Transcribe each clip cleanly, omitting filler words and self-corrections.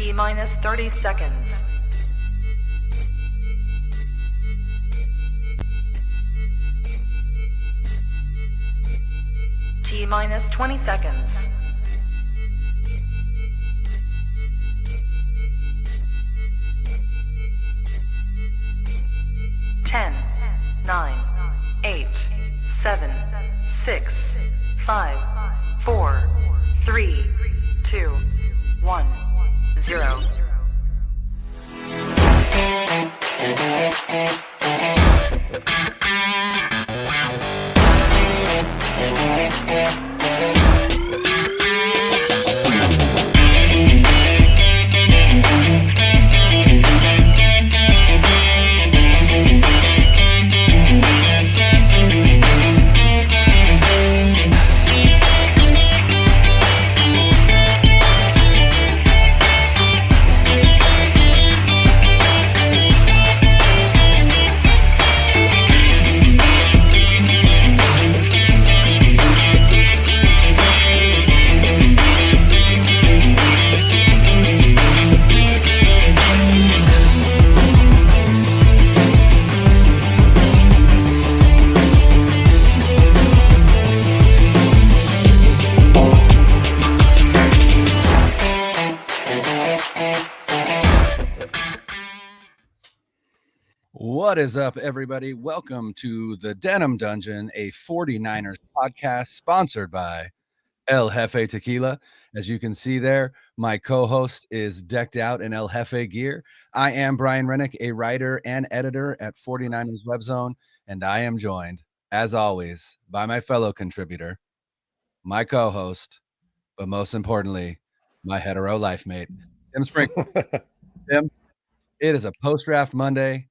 T minus 30 seconds. T minus 20 seconds. 10, 9, 8, 7, 6, 5, 4, 3, 2, 1, 0. What is up, everybody? Welcome to the Denim Dungeon, a 49ers podcast sponsored by El Jefe Tequila. As you can see there, my co-host is decked out in El Jefe gear. I am Brian Rennick, a writer and editor at 49ers Web Zone, and I am joined, as always, by my fellow contributor, my co-host, but most importantly, my hetero life mate, Tim Sprinkle. Tim, it is a post-draft Monday.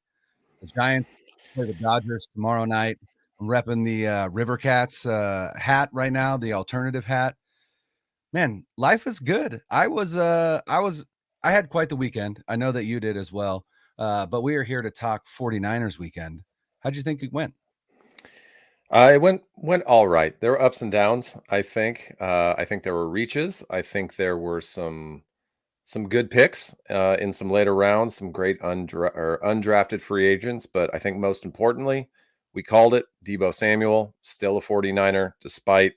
The Giants play the Dodgers tomorrow night. I'm repping the River Cats hat right now, the alternative hat. Man, life is good. I had quite the weekend. I know that you did as well. But we are here to talk 49ers weekend. How'd you think it went? It went all right. There were ups and downs, I think. I think there were reaches. I think there were some good picks in some later rounds, some great undrafted free agents. But I think most importantly, we called it. Deebo Samuel, still a 49er, despite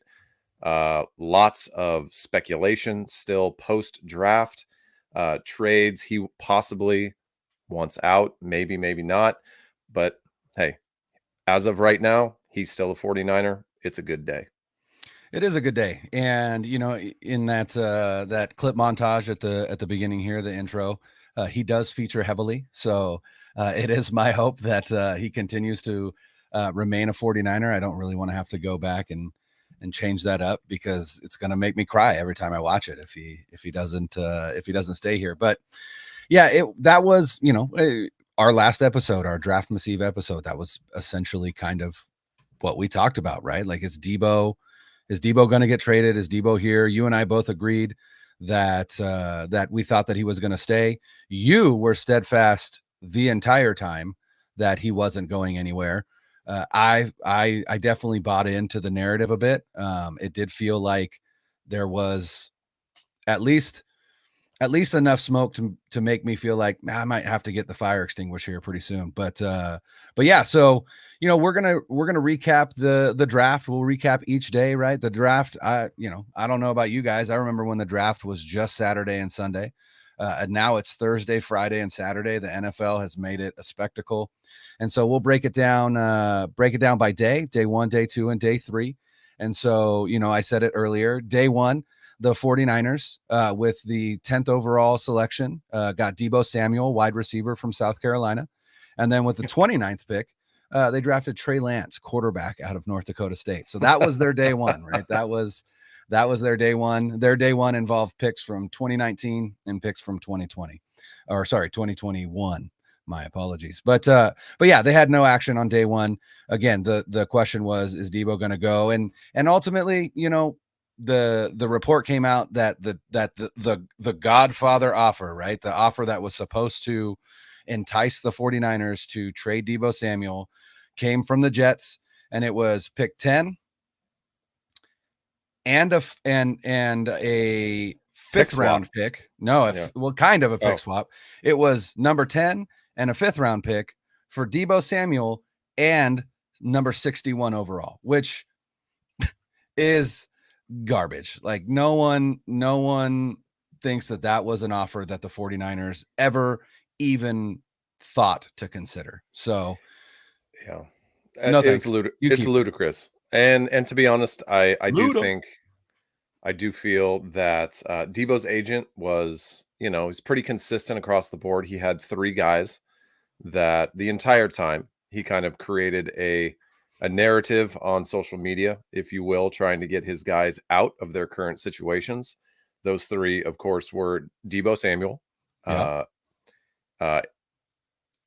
lots of speculation, still post-draft trades. He possibly wants out, maybe not. But hey, as of right now, he's still a 49er. It's a good day. It is a good day. And, you know, in that clip montage at the beginning here, the intro, he does feature heavily. So it is my hope that he continues to remain a 49er. I don't really want to have to go back and change that up because it's going to make me cry every time I watch it if he doesn't stay here. But yeah, that was, you know, our last episode, our Draft Massive episode. That was essentially kind of what we talked about, right? Like, is Deebo going to get traded? Is Deebo here? You and I both agreed that we thought that he was going to stay. You were steadfast the entire time that he wasn't going anywhere. I definitely bought into the narrative a bit. It did feel like there was at least enough smoke to make me feel like I might have to get the fire extinguisher here pretty soon. But yeah, so, you know, we're going to recap the draft. We'll recap each day, right? The draft, I don't know about you guys. I remember when the draft was just Saturday and Sunday. And now it's Thursday, Friday, and Saturday. The NFL has made it a spectacle. And so we'll break it down by day 1, day 2, and day 3. And so, you know, I said it earlier, day 1, the 49ers with the 10th overall selection got Deebo Samuel, wide receiver from South Carolina. And then with the 29th pick, they drafted Trey Lance, quarterback out of North Dakota State. So that was their day 1, right? That was their day 1. Their day 1 involved picks from 2019 and picks from 2021. My apologies. But yeah, they had no action on day 1. Again, the question was, is Deebo going to go? And ultimately, you know, the report came out that the Godfather offer, right? The offer that was supposed to entice the 49ers to trade Deebo Samuel came from the Jets, and it was pick 10 and a 5th fifth swap. round pick. No, Yeah. well, kind of a pick Oh. swap. It was number 10 and a fifth round pick for Deebo Samuel and number 61 overall, which is garbage. Like no one thinks that was an offer that the 49ers ever even thought to consider. So Yeah. no It's thanks. You it's keep ludicrous. And to be honest, I do Luda. think I do feel that Debo's agent was, he's pretty consistent across the board. He had 3 guys that the entire time he kind of created a narrative on social media, if you will, trying to get his guys out of their current situations. Those 3, of course, were Deebo Samuel, Yeah. uh,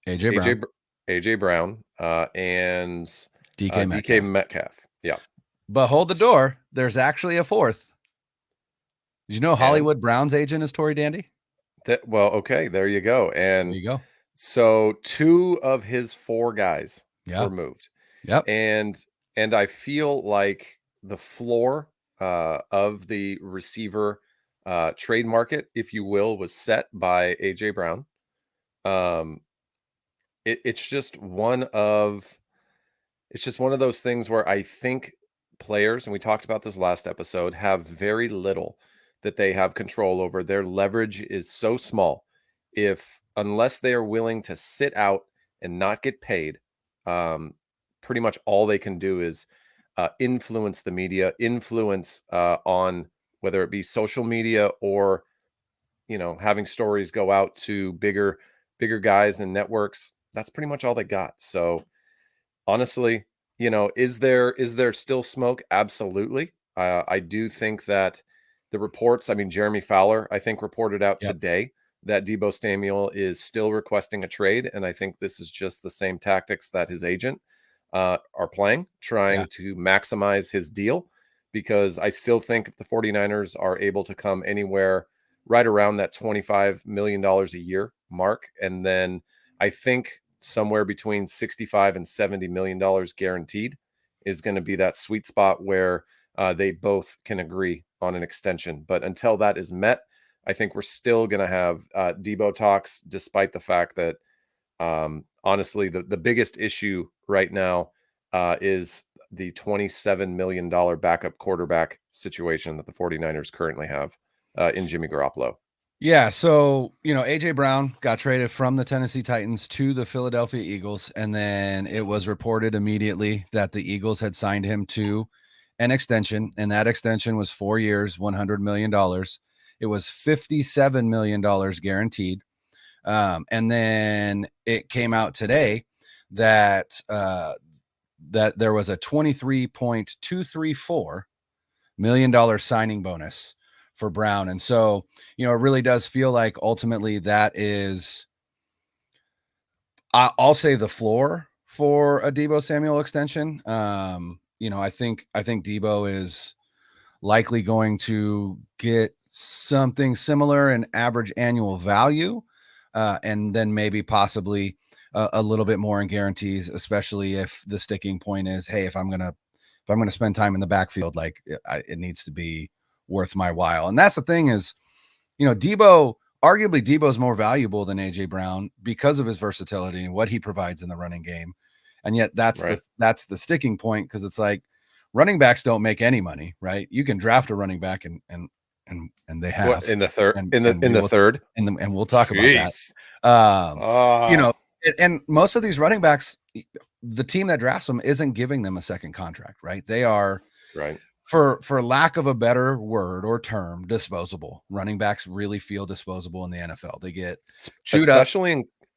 AJ Brown, AJ Brown, and DK DK Metcalf. Metcalf. Yeah. But hold the door. There's actually a fourth. Did you know Hollywood Brown's agent is Tory Dandy? Well, okay, there you go. There And you go. so 2 of his 4 guys Yeah. were moved. Yep. And I feel like the floor of the receiver trade market, if you will, was set by AJ Brown. It's just one of those things where I think players, and we talked about this last episode, have very little that they have control over. Their leverage is so small. Unless they are willing to sit out and not get paid, pretty much all they can do is influence the media, influence on whether it be social media or, having stories go out to bigger guys and networks. That's pretty much all they got. So honestly, is there still smoke? Absolutely. I do think that the reports, Jeremy Fowler, I think, reported out today that Deebo Samuel is still requesting a trade. And I think this is just the same tactics that his agent are playing, trying to maximize his deal, because I still think if the 49ers are able to come anywhere right around that $25 million a year mark, and then I think somewhere between $65 and $70 million guaranteed is going to be that sweet spot where they both can agree on an extension. But until that is met, I think we're still going to have Deebo talks, despite the fact that honestly, the biggest issue right now is the $27 million backup quarterback situation that the 49ers currently have in Jimmy Garoppolo. Yeah, so, AJ Brown got traded from the Tennessee Titans to the Philadelphia Eagles, and then it was reported immediately that the Eagles had signed him to an extension, and that extension was 4 years, $100 million. It was $57 million guaranteed. And then it came out today that that there was a $23.234 million signing bonus for Brown. And so, it really does feel like ultimately that is, I'll say, the floor for a Deebo Samuel extension. I think Deebo is likely going to get something similar in average annual value, and then maybe possibly a little bit more in guarantees, especially if the sticking point is, hey, if I'm gonna spend time in the backfield, like it needs to be worth my while. And that's the thing is, arguably Deebo's more valuable than AJ Brown because of his versatility and what he provides in the running game. And yet that's the sticking point, because it's like running backs don't make any money, right? You can draft a running back and they have in the third, and we'll talk about that. And most of these running backs, the team that drafts them isn't giving them a second contract, right? They are for lack of a better word or term, disposable. Running backs really feel disposable in the NFL. They get chewed up,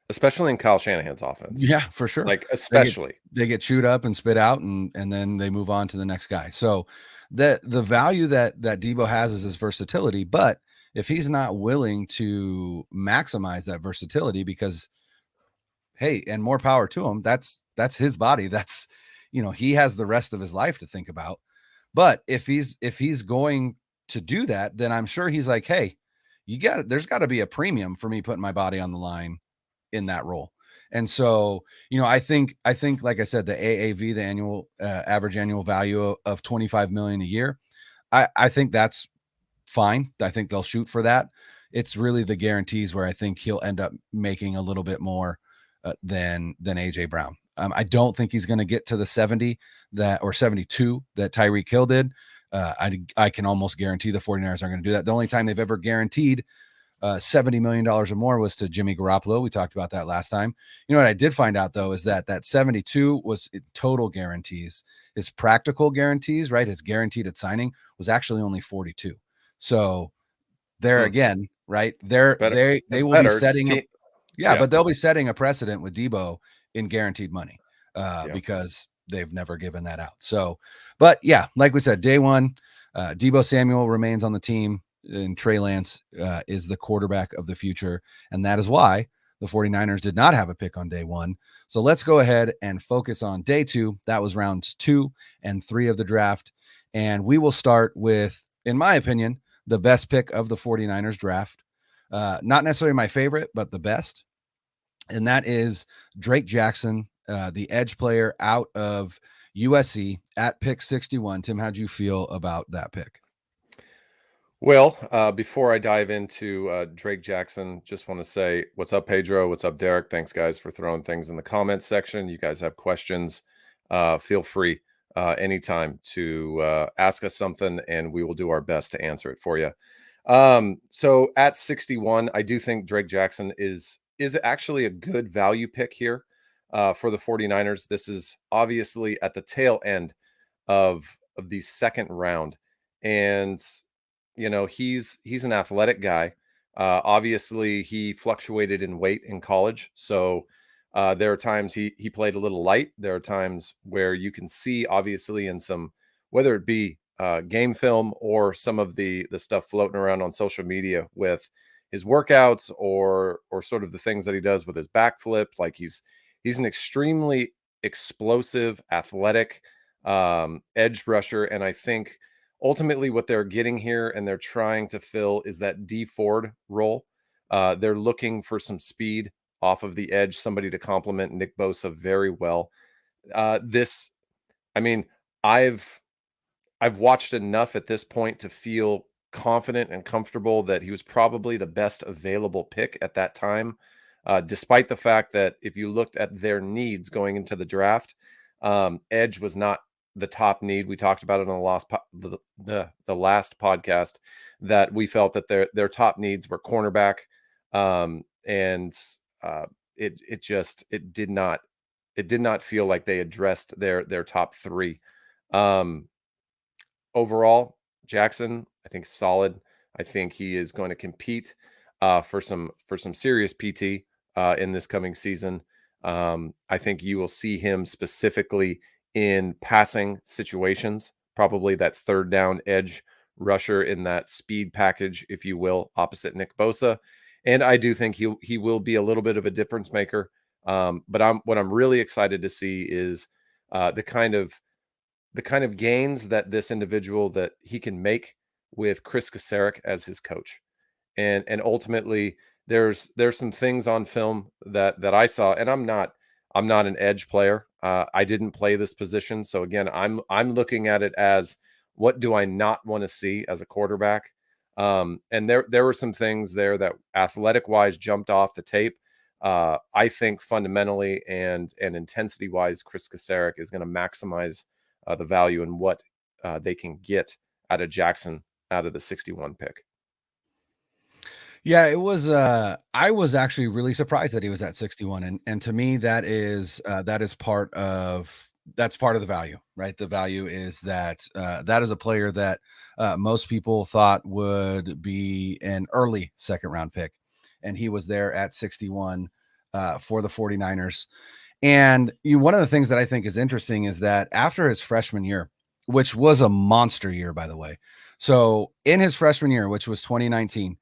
especially in Kyle Shanahan's offense. Yeah, for sure. Like especially they get chewed up and spit out, and then they move on to the next guy. So the value that Deebo has is his versatility, but if he's not willing to maximize that versatility, because hey, and more power to him, that's his body. That's, he has the rest of his life to think about. But if he's going to do that, then I'm sure he's like, hey, there's got to be a premium for me putting my body on the line in that role. And so, I think, like I said, the AAV, the annual average annual value of $25 million a year, I think that's fine. I think they'll shoot for that. It's really the guarantees where I think he'll end up making a little bit more than AJ Brown. I don't think he's going to get to the 70 or 72 that Tyreek Hill did. I can almost guarantee the 49ers aren't going to do that. The only time they've ever guaranteed $70 million or more was to Jimmy Garoppolo. We talked about that last time. You know what I did find out, though, is that 72 was total guarantees. His practical guarantees, right, his guaranteed at signing was actually only 42. So there again, right, they will be setting but they'll be setting a precedent with Debo in guaranteed money because they've never given that out. So, but yeah, like we said, day one, Debo Samuel remains on the team, and Trey Lance is the quarterback of the future. And that is why the 49ers did not have a pick on day one. So let's go ahead and focus on day two. That was rounds 2 and 3 of the draft. And we will start with, in my opinion, the best pick of the 49ers draft. Not necessarily my favorite, but the best. And that is Drake Jackson, the edge player out of USC at pick 61. Tim, how'd you feel about that pick? Well, before I dive into Drake Jackson, just want to say, what's up, Pedro? What's up, Derek? Thanks, guys, for throwing things in the comments section. You guys have questions. Feel free anytime to ask us something, and we will do our best to answer it for you. So at 61, I do think Drake Jackson is actually a good value pick here for the 49ers. This is obviously at the tail end of the second round. And, you know, he's an athletic guy. Obviously, he fluctuated in weight in college. So there are times he played a little light. There are times where you can see, obviously, in some, whether it be game film or some of the stuff floating around on social media with his workouts or sort of the things that he does with his backflip. Like he's an extremely explosive, athletic edge rusher. And I think ultimately what they're getting here and they're trying to fill is that D Ford role. They're looking for some speed off of the edge, somebody to complement Nick Bosa very well. I've watched enough at this point to feel confident and comfortable that he was probably the best available pick at that time, despite the fact that if you looked at their needs going into the draft, edge was not the top need. We talked about it on the last podcast that we felt that their top needs were cornerback, and it did not feel like they addressed their top 3. Overall, Jackson, I think, solid. I think he is going to compete for some serious PT in this coming season. I think you will see him specifically in passing situations, probably that third down edge rusher in that speed package, if you will, opposite Nick Bosa. And I do think he will be a little bit of a difference maker. But what I'm really excited to see is the kind of gains that this individual that he can make with Chris Kasarik as his coach. And ultimately there's some things on film that I saw, and I'm not an edge player. I didn't play this position. So again, I'm looking at it as, what do I not want to see as a quarterback? And there were some things there that athletic wise jumped off the tape. I think fundamentally and intensity wise, Chris Kasarik is going to maximize the value and what they can get out of Jackson out of the 61 pick. Yeah, it was. I was actually really surprised that he was at 61, and to me, that is part of the value, right? The value is that that is a player that most people thought would be an early second round pick, and he was there at 61 for the 49ers. And one of the things that I think is interesting is that after his freshman year, which was a monster year, by the way. So in his freshman year, which was 2019,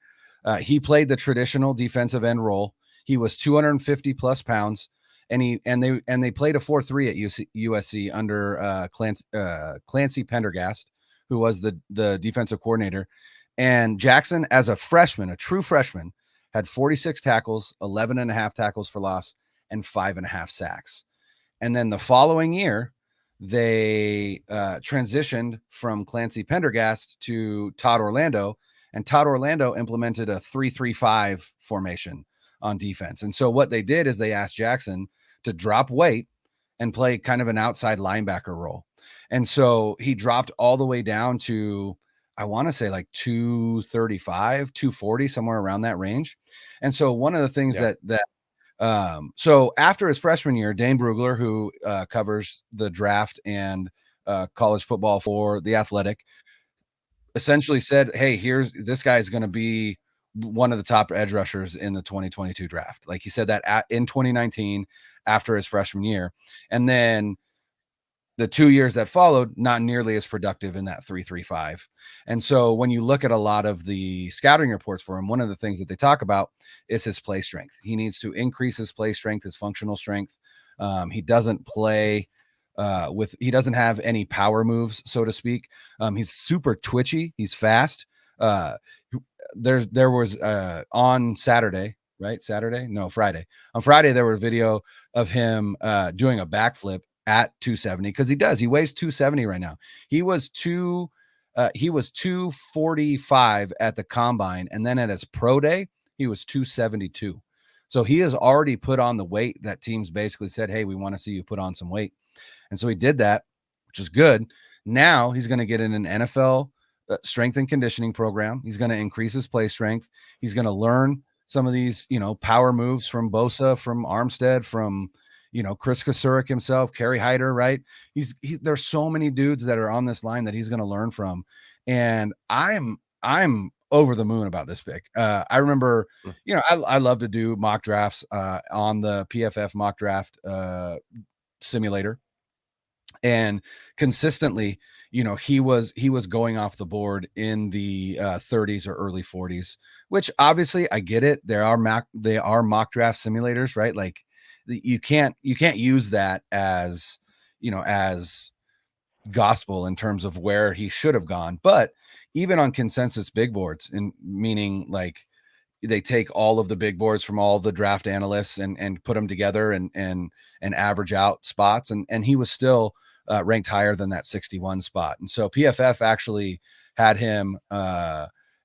he played the traditional defensive end role. He was 250 plus pounds, and they played a 4-3 at USC under Clancy Pendergast, who was the defensive coordinator. And Jackson, as a freshman, a true freshman, had 46 tackles, 11.5 tackles for loss, and 5.5 sacks. And then the following year, they transitioned from Clancy Pendergast to Todd Orlando, and Todd Orlando implemented a 3-3-5 formation on defense. And so what they did is they asked Jackson to drop weight and play kind of an outside linebacker role. And so he dropped all the way down to, I want to say like 235, 240, somewhere around that range. And so one of the things so after his freshman year, Dane Brugler, who covers the draft and college football for The Athletic, essentially said, hey, this guy is going to be one of the top edge rushers in the 2022 draft. Like he said that in 2019 after his freshman year. And then the 2 years that followed, not nearly as productive in that 3-3-5. And so when you look at a lot of the scouting reports for him, one of the things that they talk about is his play strength. He needs to increase his play strength, his functional strength. He doesn't play he doesn't have any power moves, so to speak. He's super twitchy. He's fast. There was on Saturday, right? Friday. On Friday, there was a video of him doing a backflip at 270 because he weighs 270 right now. He was 245 at the combine, and then at his pro day, he was 272. So he has already put on the weight that teams basically said, hey, we want to see you put on some weight. And so he did that, which is good. Now he's going to get in an NFL strength and conditioning program. He's going to increase his play strength. He's going to learn some of these, power moves from Bosa, from Armstead, from, Chris Kasurik himself, Kerry Hyder, right? There's so many dudes that are on this line that he's going to learn from. And I'm over the moon about this pick. I remember, I love to do mock drafts on the PFF mock draft simulator. And consistently, he was going off the board in the 30s or early 40s, which obviously I get it. They are mock draft simulators, right? Like you can't use that as, as gospel in terms of where he should have gone. But even on consensus big boards, and meaning like they take all of the big boards from all the draft analysts and put them together and average out spots. And he was still ranked higher than that 61 spot. And so PFF actually had him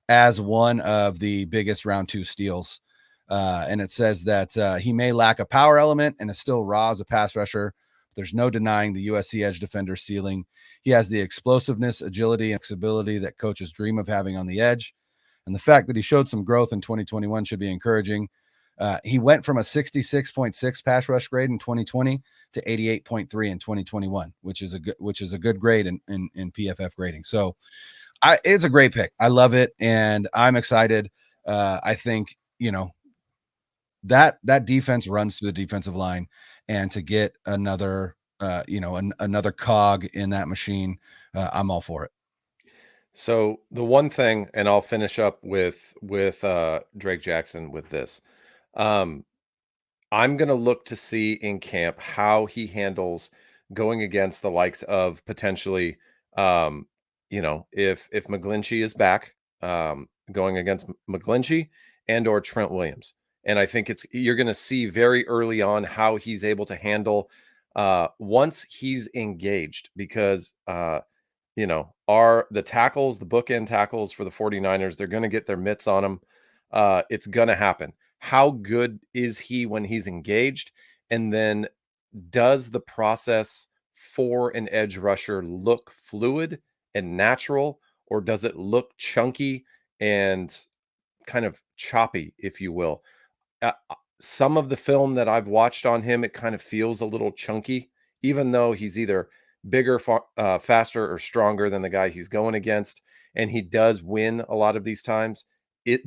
as one of the biggest round 2 steals. And it says that he may lack a power element and is still raw as a pass rusher. There's no denying the USC edge defender ceiling. He has the explosiveness, agility, and flexibility that coaches dream of having on the edge. And the fact that he showed some growth in 2021 should be encouraging. He went from a 66.6 pass rush grade in 2020 to 88.3 in 2021, which is a good grade in PFF grading. So it's a great pick. I love it. And I'm excited. I think, that defense runs through the defensive line, and to get another, another cog in that machine, I'm all for it. So the one thing, and I'll finish up with Drake Jackson with this. I'm going to look to see in camp how he handles going against the likes of potentially, if McGlinchey is back, going against McGlinchey and or Trent Williams. And I think you're going to see very early on how he's able to handle once he's engaged, because the tackles, the bookend tackles for the 49ers, they're going to get their mitts on him. It's going to happen. How good is he when he's engaged? And then does the process for an edge rusher look fluid and natural, or does it look chunky and kind of choppy, if you will? Some of the film that I've watched on him, it kind of feels a little chunky, even though he's either bigger, faster, or stronger than the guy he's going against. And he does win a lot of these times.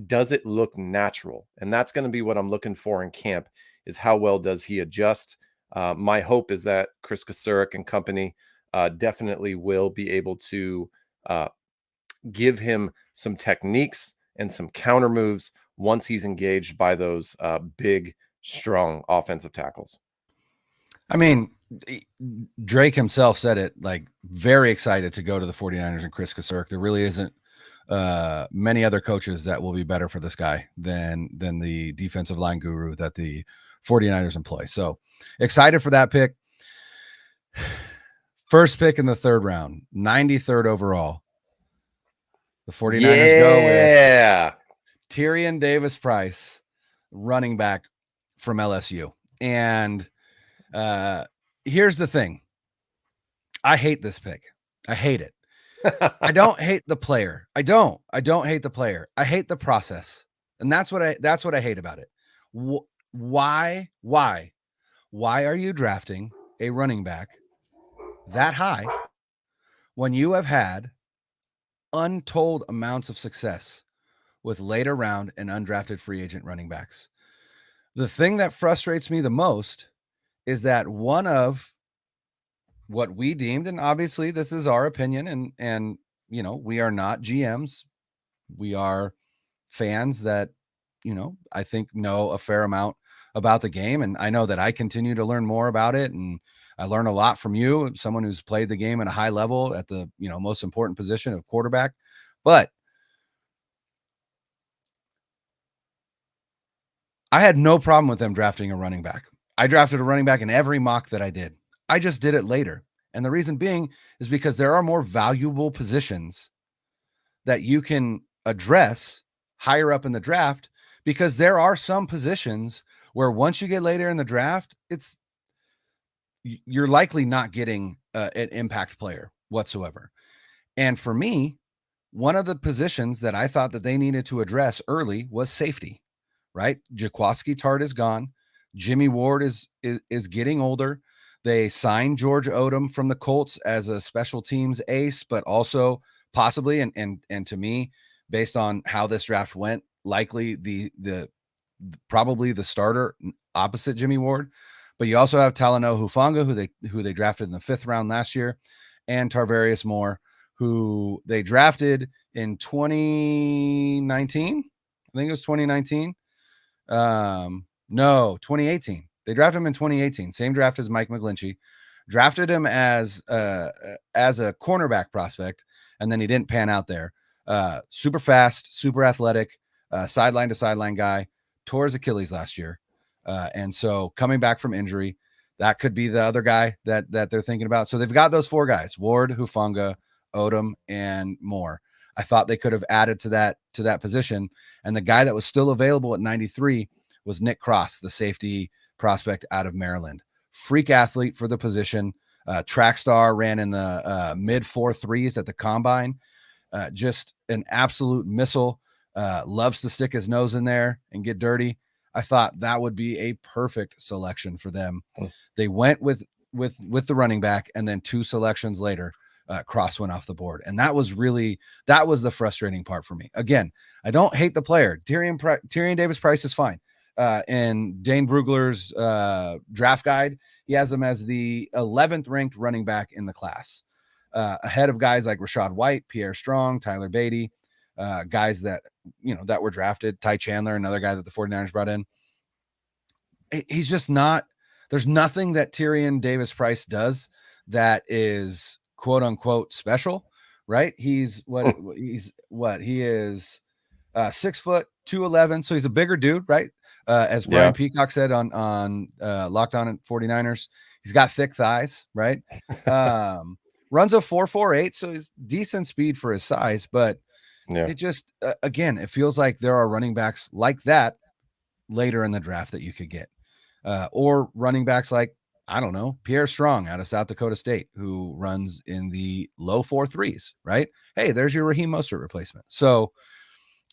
Does it look natural? And that's going to be what I'm looking for in camp, is how well does he adjust? My hope is that Chris Kasurik and company definitely will be able to give him some techniques and some counter moves once he's engaged by those big, strong offensive tackles. I mean, Drake himself said it, like, very excited to go to the 49ers and Chris Kasurik. There really isn't many other coaches that will be better for this guy than the defensive line guru that the 49ers employ. So excited for that pick. First pick in the 3rd round, 93rd overall. The 49ers go with Yeah. Tyrion Davis-Price, running back from LSU. And here's the thing. I hate this pick. I hate it. I don't hate the player. I don't hate the player. I hate the process. And that's what I hate about it. Why are you drafting a running back that high when you have had untold amounts of success with later round and undrafted free agent running backs? The thing that frustrates me the most is that one of what we deemed, and obviously this is our opinion, and you know, we are not GMs. We are fans that, you know, I think know a fair amount about the game. And I know that I continue to learn more about it. And I learn a lot from you, someone who's played the game at a high level at the, you know, most important position of quarterback. But I had no problem with them drafting a running back. I drafted a running back in every mock that I did. I just did it later. And the reason being is because there are more valuable positions that you can address higher up in the draft, because there are some positions where once you get later in the draft, you're likely not getting an impact player whatsoever. And for me, one of the positions that I thought that they needed to address early was safety, right? Jaquiski Tartt is gone. Jimmy Ward is getting older. They signed George Odom from the Colts as a special teams ace, but also possibly, and to me, based on how this draft went, likely the probably the starter opposite Jimmy Ward. But you also have Talanoa Hufanga, who they drafted in the 5th round last year, and Tarvarius Moore, who they drafted in 2019. I think it was 2019. No, 2018. They drafted him in 2018. Same draft as Mike McGlinchey. Drafted him as a cornerback prospect, and then he didn't pan out there. Super fast, super athletic, sideline to sideline guy. Tore his Achilles last year. And so coming back from injury, that could be the other guy that they're thinking about. So they've got those 4 guys: Ward, Hufanga, Odom, and Moore. I thought they could have added to that position. And the guy that was still available at 93 was Nick Cross, the safety prospect out of Maryland. Freak athlete for the position. Track star, ran in the mid 4.3s at the combine. Just an absolute missile. Loves to stick his nose in there and get dirty. I thought that would be a perfect selection for them. They went with the running back, and then 2 selections later, Cross went off the board. And that was the frustrating part for me. Again, I don't hate the player. Tyrion Davis-Price is fine. In Dane Brugler's draft guide, he has him as the 11th ranked running back in the class, ahead of guys like Rachaad White, Pierre Strong, Tyler Beatty, guys that, you know, that were drafted. Ty Chandler, another guy that the 49ers brought in. He's just not, there's nothing that Tyrion Davis-Price does that is quote unquote special, right? He is 6 foot 211. So he's a bigger dude, right? As Brian Peacock said on Locked On at 49ers, he's got thick thighs, right? Runs a 4.48, so he's decent speed for his size, but it just, again, it feels like there are running backs like that later in the draft that you could get, or running backs like, I don't know, Pierre Strong out of South Dakota State, who runs in the low 4.3s, right? Hey, there's your Raheem Mostert replacement. So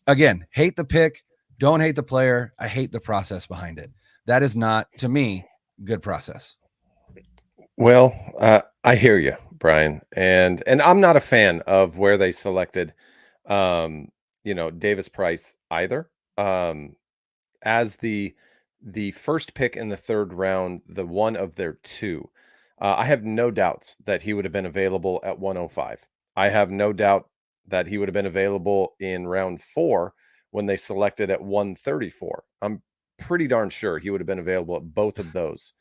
again, hate the pick, don't hate the player. I hate the process behind it. That is not, to me, good process. Well, I hear you, Brian, and I'm not a fan of where they selected, Davis-Price either. As the first pick in the 3rd round, the one of their 2, I have no doubts that he would have been available at 105. I have no doubt that he would have been available in round 4 when they selected at 134. I'm pretty darn sure he would have been available at both of those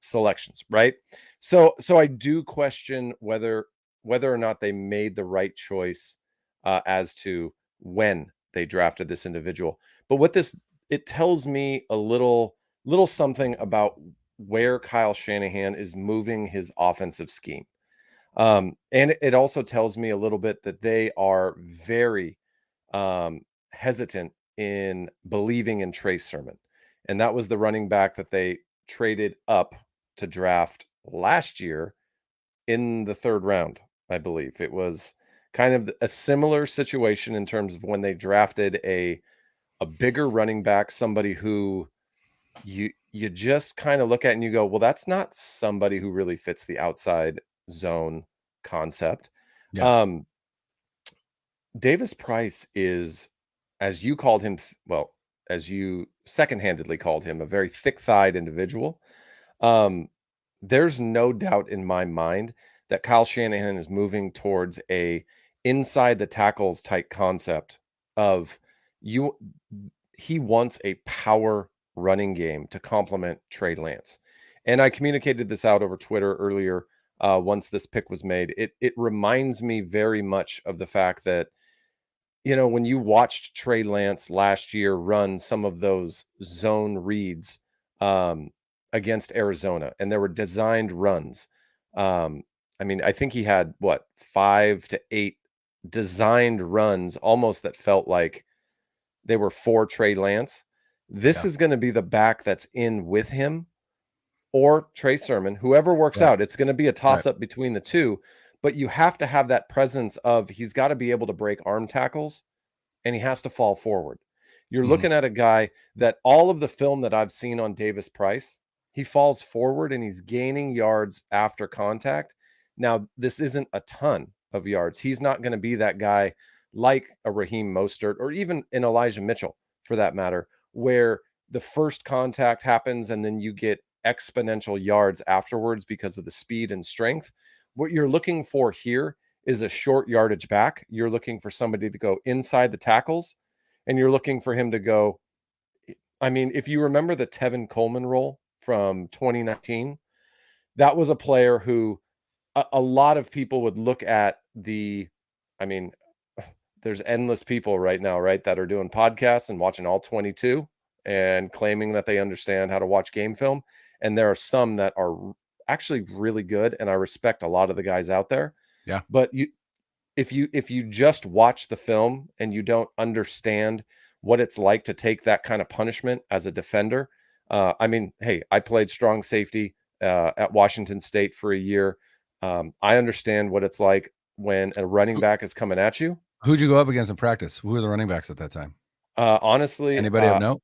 selections, right? So I do question whether or not they made the right choice as to when they drafted this individual. But it tells me a little something about where Kyle Shanahan is moving his offensive scheme. And it also tells me a little bit that they are very hesitant in believing in Trey Sermon. And that was the running back that they traded up to draft last year in the 3rd round, I believe. It was kind of a similar situation in terms of when they drafted a bigger running back, somebody who you just kind of look at and you go, well, that's not somebody who really fits the outside zone concept. Yeah. Davis Price is, as you called him, well, as you second-handedly called him, a very thick-thighed individual. There's no doubt in my mind that Kyle Shanahan is moving towards a inside the tackles type concept of you. He wants a power running game to complement Trey Lance. And I communicated this out over Twitter earlier once this pick was made. It reminds me very much of the fact that, when you watched Trey Lance last year run some of those zone reads against Arizona, and there were designed runs. I think he had 5 to 8 designed runs almost that felt like they were for Trey Lance. This is going to be the back that's in with him or Trey Sermon, whoever works out. It's going to be a toss-up between the two, but you have to have that presence of he's got to be able to break arm tackles and he has to fall forward. You're looking at a guy that all of the film that I've seen on Davis Price, he falls forward and he's gaining yards after contact. Now, this isn't a ton of yards. He's not going to be that guy like a Raheem Mostert or even an Elijah Mitchell for that matter, where the first contact happens and then you get exponential yards afterwards because of the speed and strength. What you're looking for here is a short yardage back. You're looking for somebody to go inside the tackles, and you're looking for him to go. If you remember the Tevin Coleman role from 2019, that was a player who a lot of people would look at there's endless people right now, right, that are doing podcasts and watching all 22 and claiming that they understand how to watch game film. And there are some that are actually really good, and I respect a lot of the guys out there. Yeah. But if you just watch the film and you don't understand what it's like to take that kind of punishment as a defender, hey, I played strong safety at Washington State for a year. I understand what it's like when a running back is coming at you. Who'd you go up against in practice? Who were the running backs at that time? Honestly, anybody have note?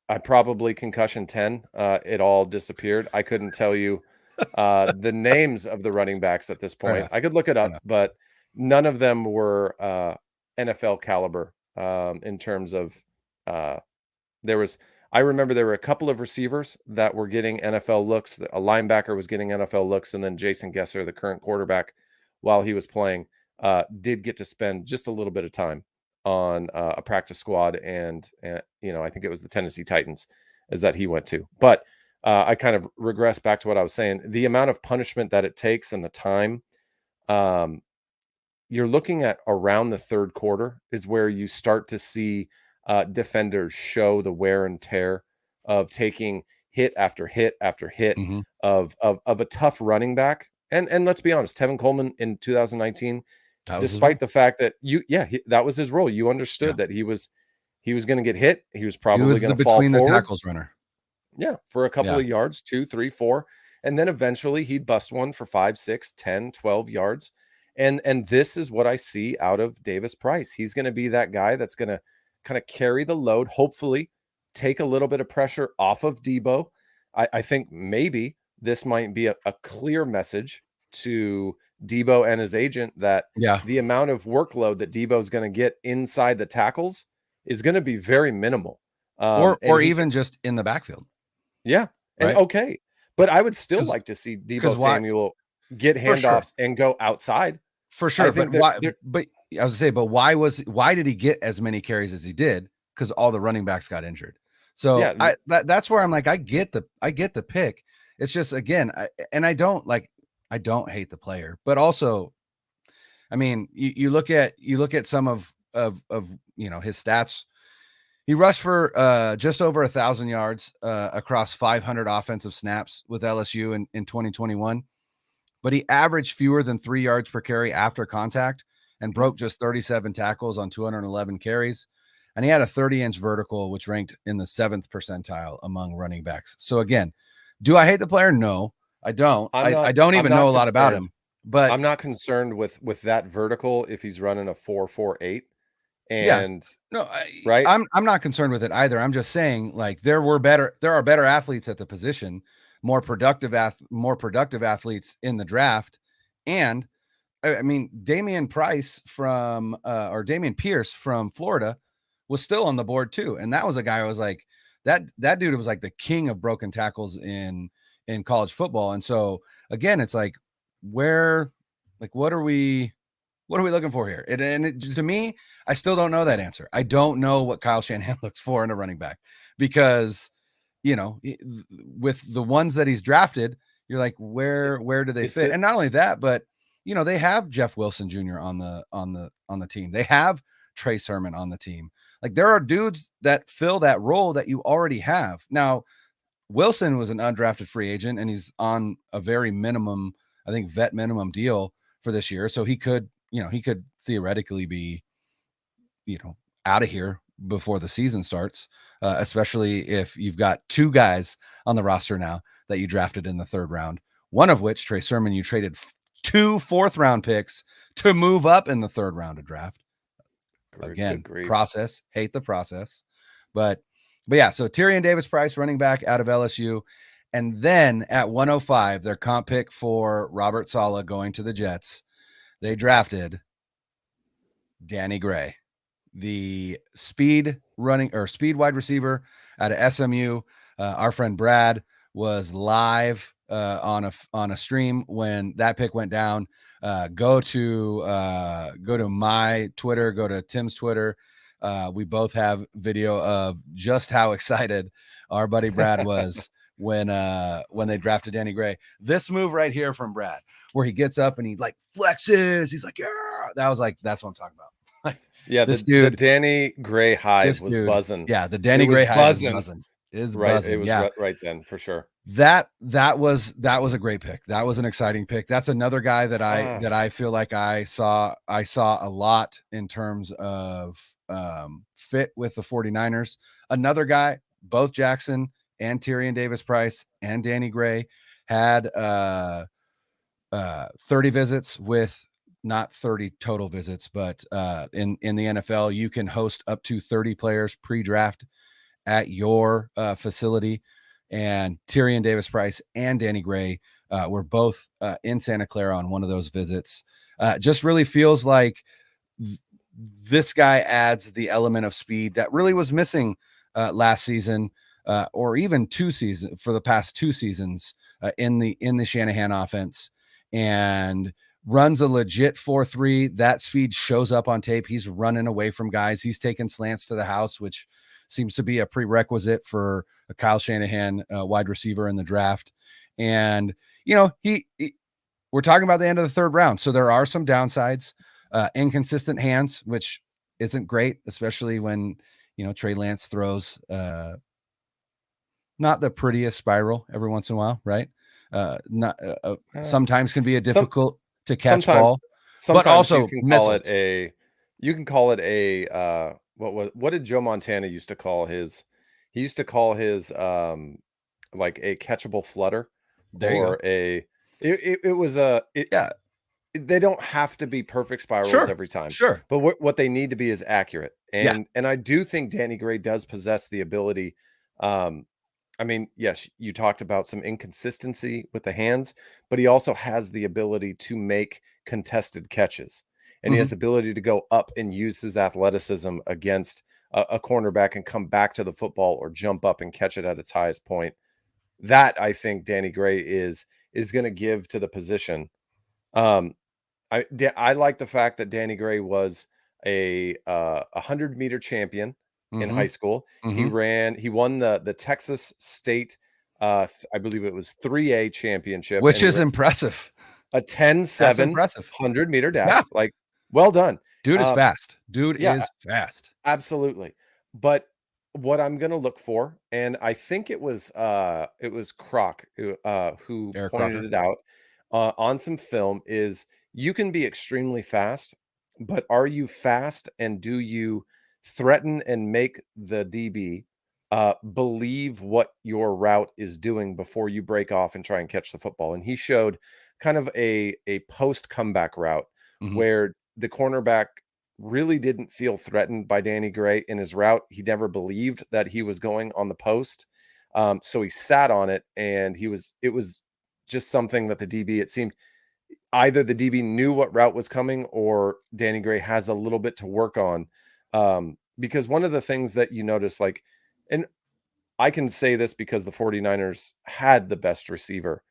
I probably concussion 10. It all disappeared. I couldn't tell you the names of the running backs at this point. I could look it up, but none of them were NFL caliber in terms of I remember there were a couple of receivers that were getting NFL looks. A linebacker was getting NFL looks, and then Jason Gesser, the current quarterback, while he was playing, did get to spend just a little bit of time on a practice squad, and I think it was the Tennessee Titans as that he went to. But I kind of regress back to what I was saying. The amount of punishment that it takes and the time, you're looking at around the 3rd quarter is where you start to see defenders show the wear and tear of taking hit after hit after hit of a tough running back. And let's be honest, Tevin Coleman in 2019, despite the fact that that was his role. You understood that he was going to get hit. He was probably going to fall between forward. The tackles runner. Yeah, for a couple of yards, 2, 3, 4. And then eventually he'd bust one for 5, 6, 10, 12 yards. And this is what I see out of Davis Price. He's going to be that guy that's going to kind of carry the load, hopefully take a little bit of pressure off of Debo. I think maybe this might be a clear message to Debo and his agent that the amount of workload that Debo is going to get inside the tackles is going to be very minimal. Or even just in the backfield. Yeah. And okay. But I would still like to see Debo Samuel get handoffs and go outside. For sure. But why? But I was gonna say, why did he get as many carries as he did? Because all the running backs got injured. So that's where I'm like, I get the pick. It's just, again, I don't hate the player, but also, you look at some of his stats. He rushed for just over 1,000 yards across 500 offensive snaps with LSU in 2021. but he averaged fewer than 3 yards per carry after contact and broke just 37 tackles on 211 carries. And he had a 30-inch vertical, which ranked in the 7th percentile among running backs. So again, do I hate the player? No, I don't. I don't even know a lot about him. But I'm not concerned with that vertical if he's running a 4.48. And no, right. I'm not concerned with it either. I'm just saying, like, there are better athletes at the position, more productive athletes in the draft. And I mean, Damian Pierce from Florida was still on the board too. And that was a guy I was like, that dude was like the king of broken tackles in college football. And so again, it's like, what are we looking for here? To me, I still don't know that answer. I don't know what Kyle Shanahan looks for in a running back, because, you know, with the ones that he's drafted, you're like, where do they fit? And not only that, but you know, they have Jeff Wilson Jr. on the team. They have Trey Sermon on the team. Like, there are dudes that fill that role that you already have. Now, Wilson was an undrafted free agent, and he's on a very minimum, I think, vet minimum deal for this year. So he could theoretically be, you know, out of here before the season starts, especially if you've got 2 guys on the roster now that you drafted in the 3rd round, one of which, Trey Sermon, you traded 2 4th-round picks to move up in the 3rd round of draft. Again, process, hate the process. But yeah, so Tyrion Davis-Price, running back out of LSU. And then at 105, their comp pick for Robert Saleh going to the Jets, they drafted Danny Gray, the speed wide receiver out of SMU. Our friend Brad was live on a stream when that pick went down. Go to my Twitter, go to Tim's Twitter. We both have video of just how excited our buddy Brad was when they drafted Danny Gray. This move right here from Brad, where he gets up and he like flexes, he's like, yeah, that's what I'm talking about. Yeah, the Danny Gray hive was buzzing. Yeah, the Danny Gray hive is buzzing. It was right then, for sure. That was a great pick. That was an exciting pick. That's another guy that I feel like I saw a lot in terms of fit with the 49ers. Another guy, both Jackson and Tyrion Davis-Price and Danny Gray had 30 visits with, not 30 total visits, but in the NFL, you can host up to 30 players pre-draft at your facility. And Tyrion Davis-Price and Danny Gray were both in Santa Clara on one of those visits. Just really feels like this guy adds the element of speed that really was missing last season, or even for the past 2 seasons in the Shanahan offense, and runs a legit 4.3. That speed shows up on tape. He's running away from guys. He's taking slants to the house, which seems to be a prerequisite for a Kyle Shanahan wide receiver in the draft. And, you know, we're talking about the end of the 3rd round. So there are some downsides, inconsistent hands, which isn't great, especially when, you know, Trey Lance throws not the prettiest spiral every once in a while, right? Sometimes can be a difficult to catch ball, but also you can call it a what did Joe Montana used to call his? He used to call his like a catchable flutter. There you go. They don't have to be perfect spirals every time. Sure. But what they need to be is accurate. And I do think Danny Gray does possess the ability. I mean, yes, you talked about some inconsistency with the hands, but he also has the ability to make contested catches. And he has the ability to go up and use his athleticism against a cornerback and come back to the football or jump up and catch it at its highest point. That, I think, Danny Gray is going to give to the position. I like the fact that Danny Gray was a 100-meter champion in high school. He won the Texas State, I believe it was 3A championship, which is impressive. A 10-7 100-meter dash. Yeah. Like, well done. Dude is fast. Dude is fast. Absolutely. But what I'm going to look for, and I think it was Croc who pointed it out. on some film is you can be extremely fast, but are you fast and do you threaten and make the DB believe what your route is doing before you break off and try and catch the football? And he showed kind of a post comeback route Mhm. where the cornerback really didn't feel threatened by Danny Gray in his route. He never believed that he was going on the post. So he sat on it, and it was just something that the DB, it seemed either the DB knew what route was coming or Danny Gray has a little bit to work on. Because one of the things that you notice, like, and I can say this because the 49ers had the best receiver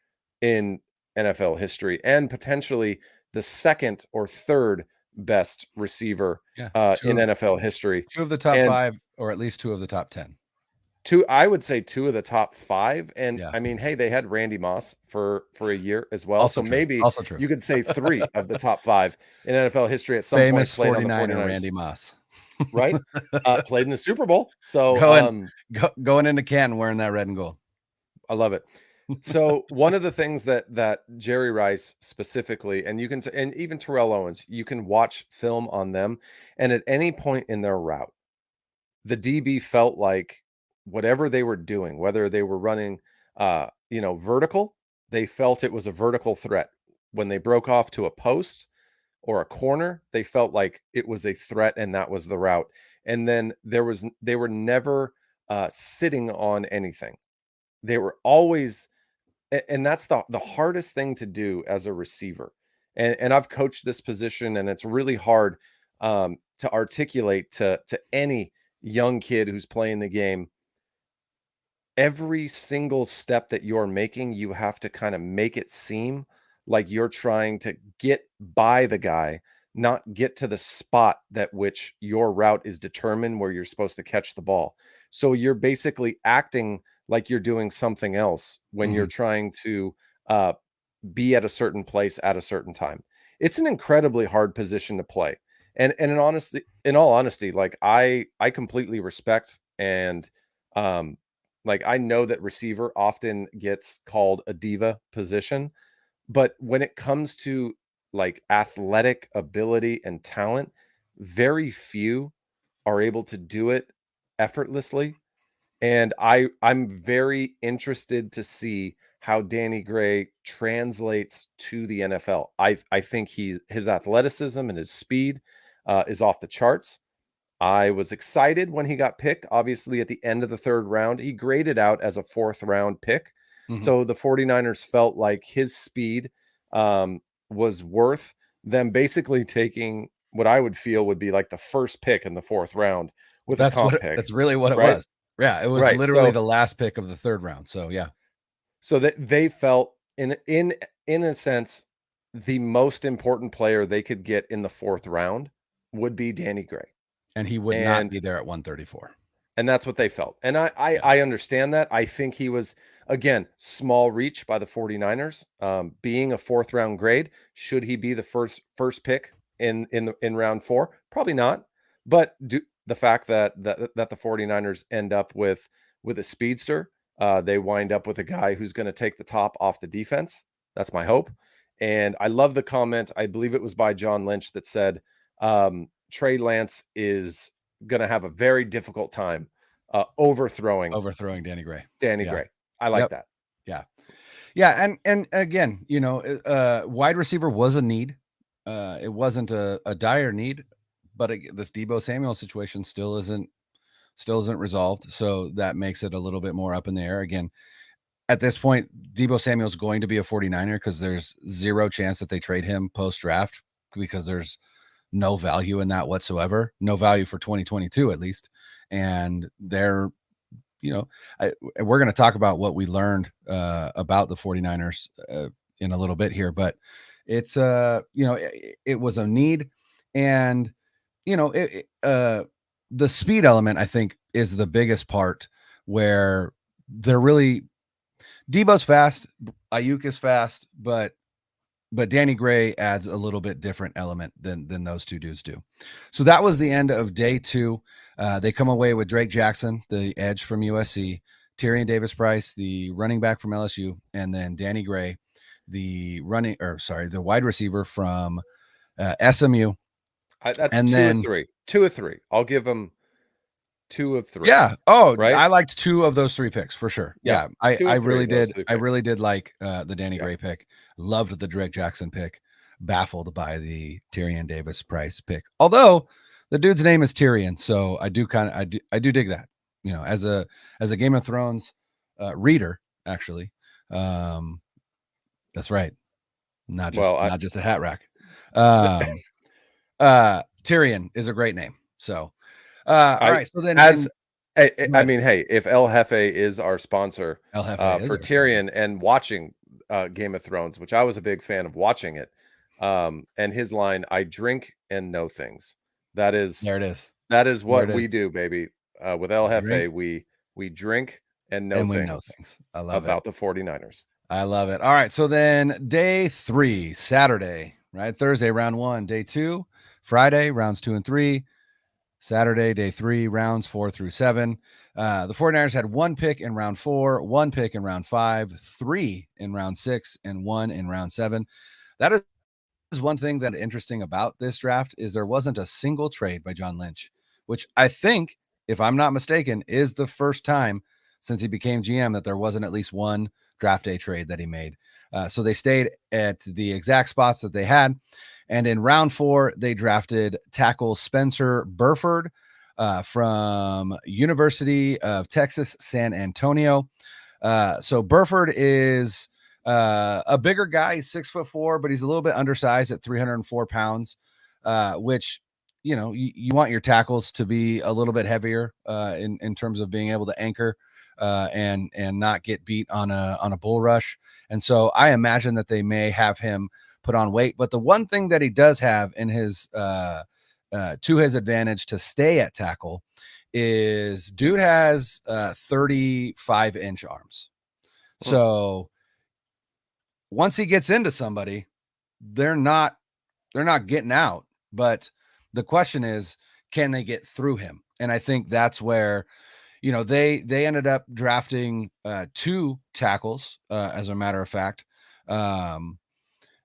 in NFL history and potentially the second or third best receiver Yeah. in NFL history. 2 of the top And 5 or at least 2 of the top 10. I would say 2 of the top 5, and Yeah. I mean, hey, they had Randy Moss for a year as well, Also so true. maybe Also true. you could say 3 of the top 5 in NFL history at some point Famous played on the 49er 49ers, Randy Moss. right? Played in the Super Bowl, so, Going going into Canton wearing that red and gold. I love it. So, one of the things that Jerry Rice specifically, and you can and even Terrell Owens, you can watch film on them, and at any point in their route, the DB felt like whatever they were doing, whether they were running, vertical, they felt it was a vertical threat. When they broke off to a post or a corner, they felt like it was a threat, and that was the route. And then they were never sitting on anything. They were always, and that's the hardest thing to do as a receiver. And I've coached this position, and it's really hard to articulate to any young kid who's playing the game. Every single step that you're making, you have to kind of make it seem like you're trying to get by the guy, not get to the spot that which your route is determined where you're supposed to catch the ball. So you're basically acting like you're doing something else when you're Mhm. trying to uh, be at a certain place at a certain time. It's an incredibly hard position to play. And in all honesty, like I completely respect and um like I know that receiver often gets called a diva position, but when it comes to like athletic ability and talent, very few are able to do it effortlessly. And I'm very interested to see how Danny Gray translates to the NFL. I think his athleticism and his speed is off the charts. I was excited when he got picked. Obviously, at the end of the third round, he graded out as a fourth round pick. Mhm. So the 49ers felt like his speed was worth them basically taking what I would feel would be like the first pick in the fourth round with a comp pick, That's really what it right? was. Yeah, it was Right. literally the last pick of the 3rd round. So, yeah. So that they felt in a sense, the most important player they could get in the fourth round would be Danny Gray. And he would not And be there at 134. that's what they felt. And Yeah. I understand that. I think he was, again, small reach by the 49ers. Being a fourth round grade, should he be the first pick in round 4? Probably not. But the fact that the 49ers end up with a speedster, they wind up with a guy who's going to take the top off the defense. That's my hope. And I love the comment. I believe it was by John Lynch that said Trey Lance is going to have a very difficult time overthrowing Overthrowing Danny Gray. Danny Yeah. Gray. I like Yep. that. Yeah. Yeah, and again, wide receiver was a need. It wasn't a dire need, but this Deebo Samuel situation still isn't resolved, so that makes it a little bit more up in the air. Again, at this point, Deebo Samuel's going to be a 49er because there's zero chance that they trade him post-draft because there's no value in that whatsoever. No value for 2022 at least. And they're we're going to talk about what we learned about the 49ers in a little bit here, but it's it was a need, and the speed element I think is the biggest part where they're really Debo's fast, Ayuk is fast, but Danny Gray adds a little bit different element than those two dudes do. So that was the end of day 2. They come away with Drake Jackson, the edge from USC, Tyrion Davis-Price, the running back from LSU, and then Danny Gray, the wide receiver from SMU. That's And two then of three. 2 of 3. I'll give him 2 of 3. yeah. Oh, right? I liked 2 of those 3 picks for sure. Yeah, Yeah. 2 I of 3 really of those did. 3 I picks. really did like the Danny Yeah. Gray pick. Loved the Drake Jackson pick. Baffled by the Tyrion Davis Price pick. Although the dude's name is Tyrion, so I do dig that. You know, as a Game of Thrones reader, actually. That's right. Not just a hat rack. Tyrion is a great name. So all right. So then I mean, hey, if El Jefe is our sponsor El Jefe is for our Tyrion and watching Game of Thrones, which I was a big fan of watching it, and his line, "I drink and know things." That is There it is. what it we is. do, baby. With El Jefe, Drink we drink and know and we things know things. I love about it. the 49ers. I love it. All right. So then day 3, Saturday, right? Thursday, round 1. Day 2, Friday, rounds 2 and 3. Saturday, day 3, rounds 4 through 7. The 49ers had 1 pick in round 4, 1 pick in round 5, 3 in round 6, and 1 in round 7. That is one thing that interesting about this draft is there wasn't a single trade by John Lynch, which I think, if I'm not mistaken, is the first time since he became GM that there wasn't at least one draft day trade that he made. So they stayed at the exact spots that they had. And in round 4, they drafted tackle Spencer Burford from University of Texas, San Antonio. So Burford is a bigger guy. He's 6'4", but he's a little bit undersized at 304 pounds, which, you know, you want your tackles to be a little bit heavier in terms of being able to anchor and not get beat on a bull rush. And so I imagine that they may have him put on weight. But the one thing that he does have in his to his advantage to stay at tackle is dude has 35-inch arms. So once he gets into somebody, they're not getting out. But the question is, can they get through him? And I think that's where, you know, they ended up drafting 2 tackles, as a matter of fact.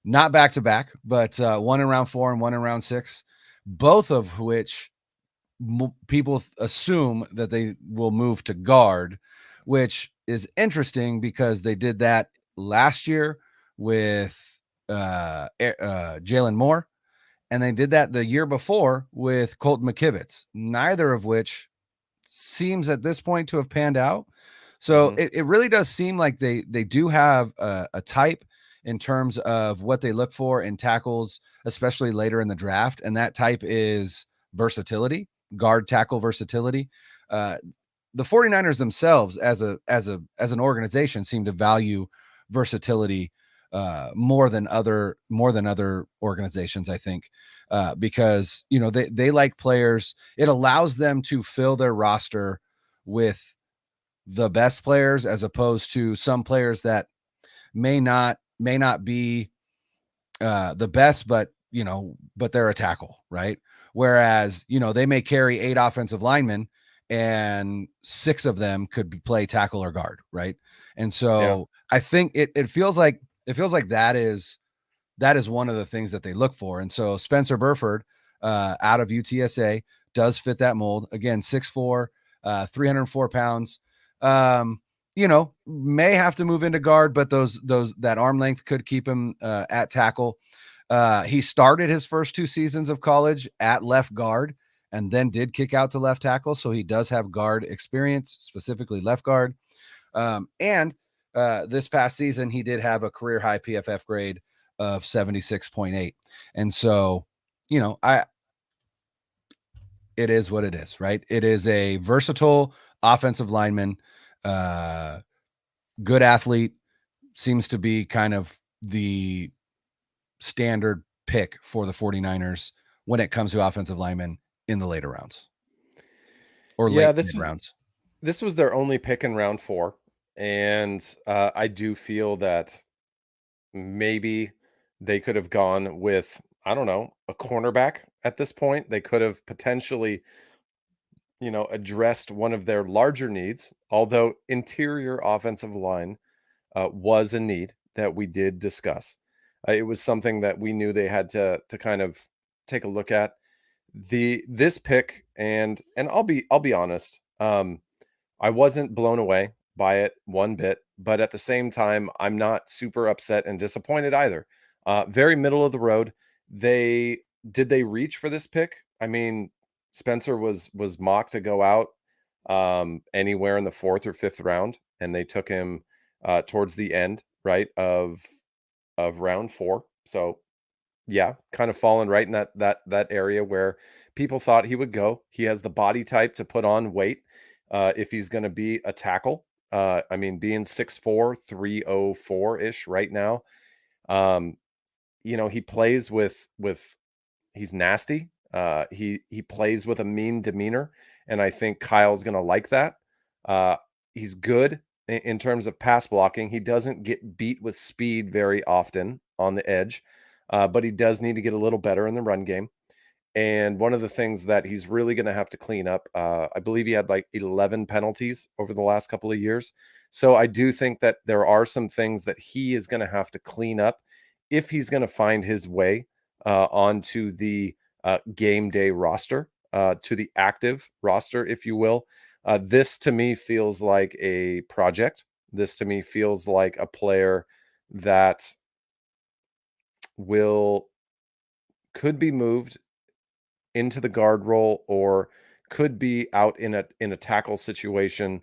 Not back to back, but 1 in round 4 and 1 in round 6, both of which people assume that they will move to guard, which is interesting because they did that last year with Jalen Moore, and they did that the year before with Colton McKivitz, neither of which seems at this point to have panned out. So it really does seem like they do have a type in terms of what they look for in tackles, especially later in the draft. And that type is versatility, guard tackle versatility. The 49ers themselves as an organization seem to value versatility more than other organizations, I think, because, you know, they like players. It allows them to fill their roster with the best players as opposed to some players that may not be the best, but, you know, but they're a tackle, right? Whereas, you know, they may carry 8 offensive linemen and 6 of them could play tackle or guard, right? And so I think it feels like that is one of the things that they look for. And so Spencer Burford out of UTSA does fit that mold. Again, 6'4", 304 pounds. You know, may have to move into guard, but that arm length could keep him at tackle. He started his first 2 seasons of college at left guard and then did kick out to left tackle. So he does have guard experience, specifically left guard. And this past season, he did have a career high PFF grade of 76.8. And so, you know, it is what it is, right? It is a versatile offensive lineman, good athlete, seems to be kind of the standard pick for the 49ers when it comes to offensive linemen in the later rounds or late rounds. This was their only pick in round 4. And I do feel that maybe they could have gone with, I don't know, a cornerback at this point. They could have potentially, you know, addressed one of their larger needs, although interior offensive line was a need. that we did discuss. It was something that we knew they had to kind of take a look at. This pick, and I'll be honest, I wasn't blown away by it one bit, but at the same time, I'm not super upset and disappointed either. Very middle of the road. They reach for this pick? I mean, Spencer was mocked to go out anywhere in the 4th or 5th round, and they took him towards the end, right, of round 4. So yeah, kind of fallen right in that area where people thought he would go. He has the body type to put on weight if he's going to be a tackle. I mean, being 6'4", 304-ish right now. He plays with he's nasty. He plays with a mean demeanor, and I think Kyle's going to like that. He's good in terms of pass blocking. He doesn't get beat with speed very often on the edge. But he does need to get a little better in the run game. And one of the things that he's really going to have to clean up, I believe he had like 11 penalties over the last couple of years. So I do think that there are some things that he is going to have to clean up if he's going to find his way onto the game day roster, to the active roster, if you will. This to me feels like a project. This to me feels like a player that could be moved into the guard role or could be out in a tackle situation,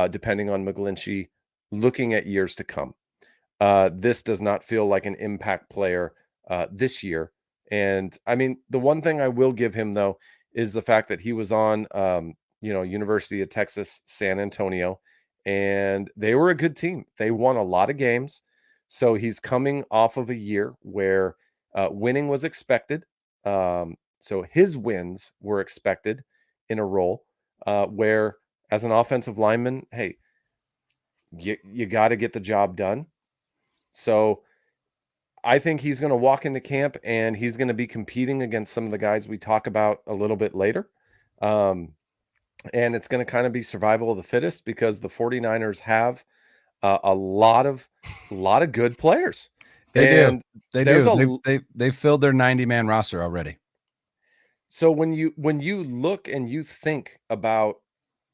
depending on McGlinchey, looking at years to come. This does not feel like an impact player this year. And I mean, the one thing I will give him though is the fact that he was on University of Texas San Antonio, and they were a good team. They won a lot of games. So he's coming off of a year where winning was expected. So his wins were expected in a role where, as an offensive lineman, hey, you got to get the job done. So I think he's going to walk into camp and he's going to be competing against some of the guys we talk about a little bit later. And it's going to kind of be survival of the fittest because the 49ers have a lot of good players. They do. They filled their 90-man roster already. So when you look and you think about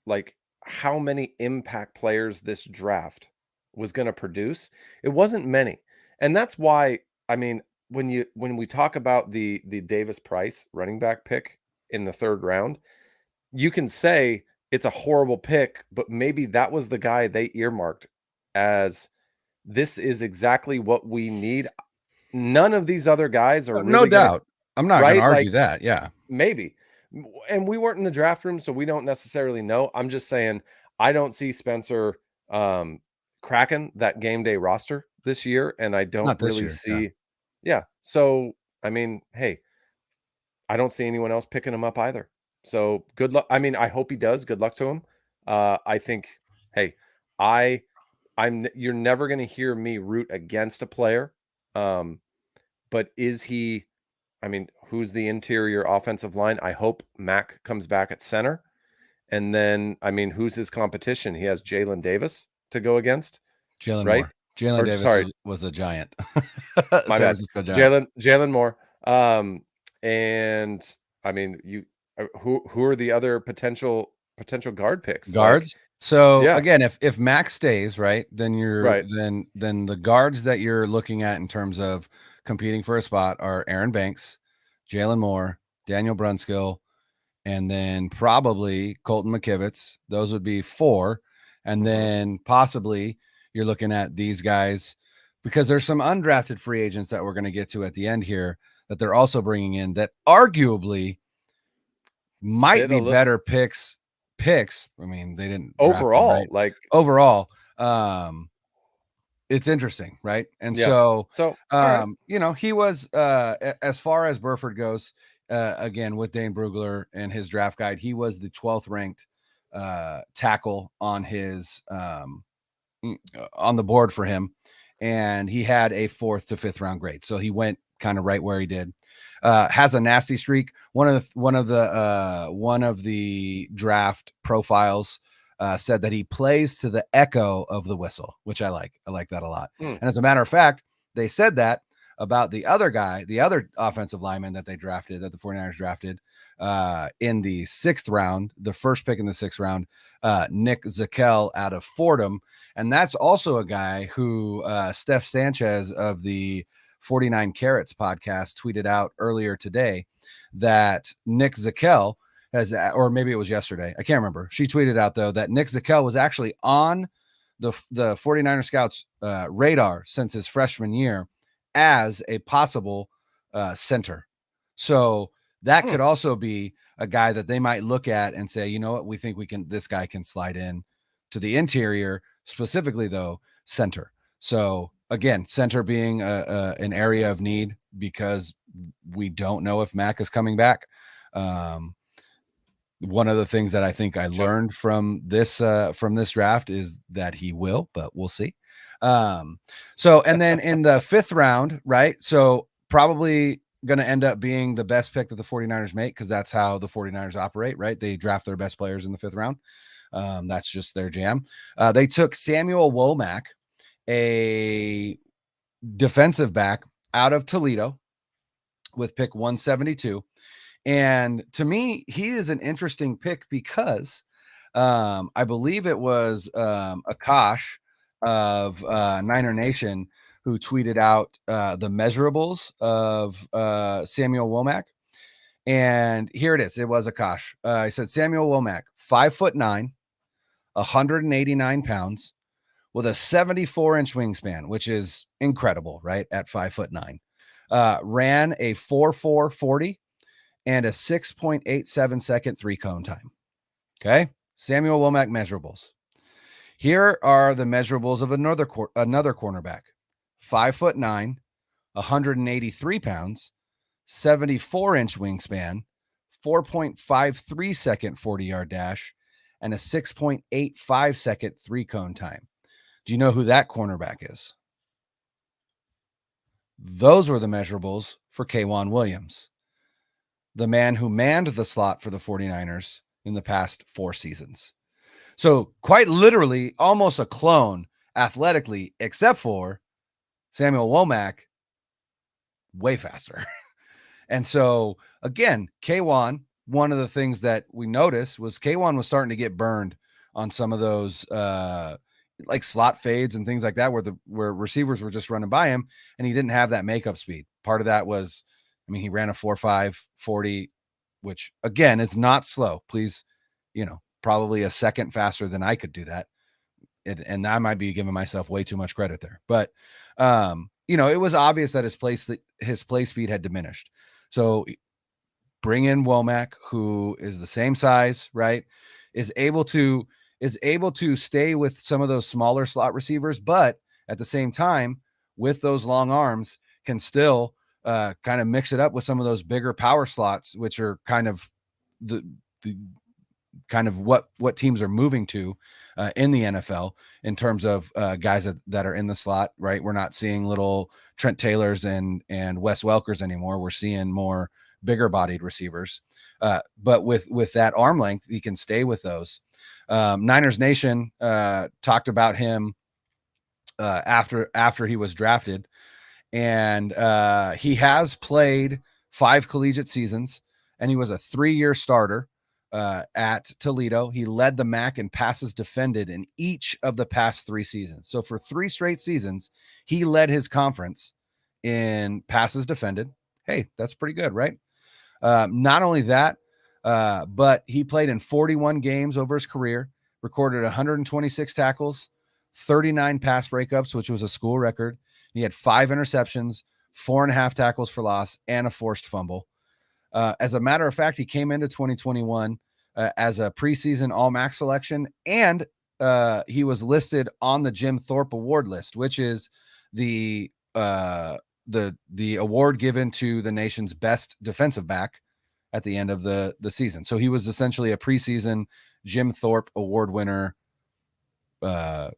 like how many impact players this draft was going to produce, it wasn't many. And that's why, I mean, when we talk about the Davis Price running back pick in the 3rd round, you can say it's a horrible pick, but maybe that was the guy they earmarked as this is exactly what we need. None of these other guys are really no doubt. I'm not going to argue that. Yeah, maybe. And we weren't in the draft room, so we don't necessarily know. I'm just saying I don't see Spencer cracking that game day roster this year, and I don't really see. Yeah. So I mean, hey, I don't see anyone else picking him up either. So good luck. I mean, I hope he does. Good luck to him. I think, hey, you're never going to hear me root against a player. But is he, I mean, who's the interior offensive line? I hope Mac comes back at center. And then, I mean, who's his competition? He has Jalen Davis to go against. Jalen Moore. Jalen Davis was a giant. My bad. Jalen Moore. And I mean, who are the other potential guard picks? Guards. So again, if Max stays, right, then you're right. Then the guards that you're looking at in terms of competing for a spot are Aaron Banks, Jalen Moore, Daniel Brunskill, and then probably Colton McKivitz. Those would be 4. And then possibly you're looking at these guys because there's some undrafted free agents that we're going to get to at the end here that they're also bringing in that arguably might be better picks. I mean, they didn't overall them, right? Overall, it's interesting, right? And so right. He was as far as Burford goes, again with Dane Brugler and his draft guide, he was the 12th ranked tackle on his on the board for him, and he had a 4th to 5th round grade, so he went kind of right where he did. Has a nasty streak. One of the draft profiles said that he plays to the echo of the whistle, which I like. I like that a lot. Hmm. And as a matter of fact, they said that about the other guy, the other offensive lineman that they drafted, that the 49ers drafted in the 6th round, the first pick in the 6th round, Nick Zakelj out of Fordham. And that's also a guy who Steph Sanchez of the 49 Carats podcast tweeted out earlier today that Nick Zakelj has, or maybe it was yesterday, I can't remember. She tweeted out though that Nick Zakelj was actually on the 49er scouts radar since his freshman year as a possible center. So that could also be a guy that they might look at and say, you know what, we think this guy can slide in to the interior, specifically though, center. So again, center being an area of need because we don't know if Mac is coming back. One of the things that I think I learned from this draft is that he will, but we'll see. So, and then in the 5th round, right? So probably going to end up being the best pick that the 49ers make, because that's how the 49ers operate, right? They draft their best players in the 5th round. That's just their jam. They took Samuel Womack, a defensive back out of Toledo, with pick 172. And to me, he is an interesting pick because I believe it was Akash of Niner Nation who tweeted out the measurables of Samuel Womack. And here it is. It was Akash. He said Samuel Womack, 5'9", 189 pounds, with a 74-inch wingspan, which is incredible, right? At 5'9", ran a 4.4 40 and a 6.87 second 3-cone time. Okay. Samuel Womack measurables. Here are the measurables of another cornerback, 5'9", 183 pounds, 74-inch wingspan, 4.53 second 40-yard dash, and a 6.85 second 3-cone time. Do you know who that cornerback is? Those were the measurables for K'Waun Williams, the man who manned the slot for the 49ers in the past 4 seasons. So quite literally almost a clone athletically, except for Samuel Womack, way faster. And so again, K'Waun, one of the things that we noticed was K'Waun was starting to get burned on some of those like slot fades and things like that, where receivers were just running by him and he didn't have that makeup speed. Part of that was, I mean, he ran a 4.5 40, which again is not slow. Please, probably a second faster than I could do that. And I might be giving myself way too much credit there, but it was obvious that his play speed had diminished. So bring in Womack, who is the same size, right? Is able to stay with some of those smaller slot receivers, but at the same time, with those long arms, can still kind of mix it up with some of those bigger power slots, which are kind of the kind of what teams are moving to in the NFL in terms of guys that are in the slot, right? We're not seeing little Trent Taylors and Wes Welkers anymore. We're seeing more bigger bodied receivers. But with that arm length, he can stay with those. Niners Nation talked about him after he was drafted, and he has played 5 collegiate seasons, and he was a 3-year starter at Toledo. He led the MAC in passes defended in each of the past 3 seasons. So for 3 straight seasons, he led his conference in passes defended. Hey, that's pretty good, right? Not only that, but he played in 41 games over his career, recorded 126 tackles, 39 pass breakups, which was a school record. He had 5 interceptions, 4.5 tackles for loss, and a forced fumble. As a matter of fact, he came into 2021 as a preseason All-MAC selection, and he was listed on the Jim Thorpe Award list, which is the award given to the nation's best defensive back at the end of the season. So he was essentially a preseason Jim Thorpe Award winner. I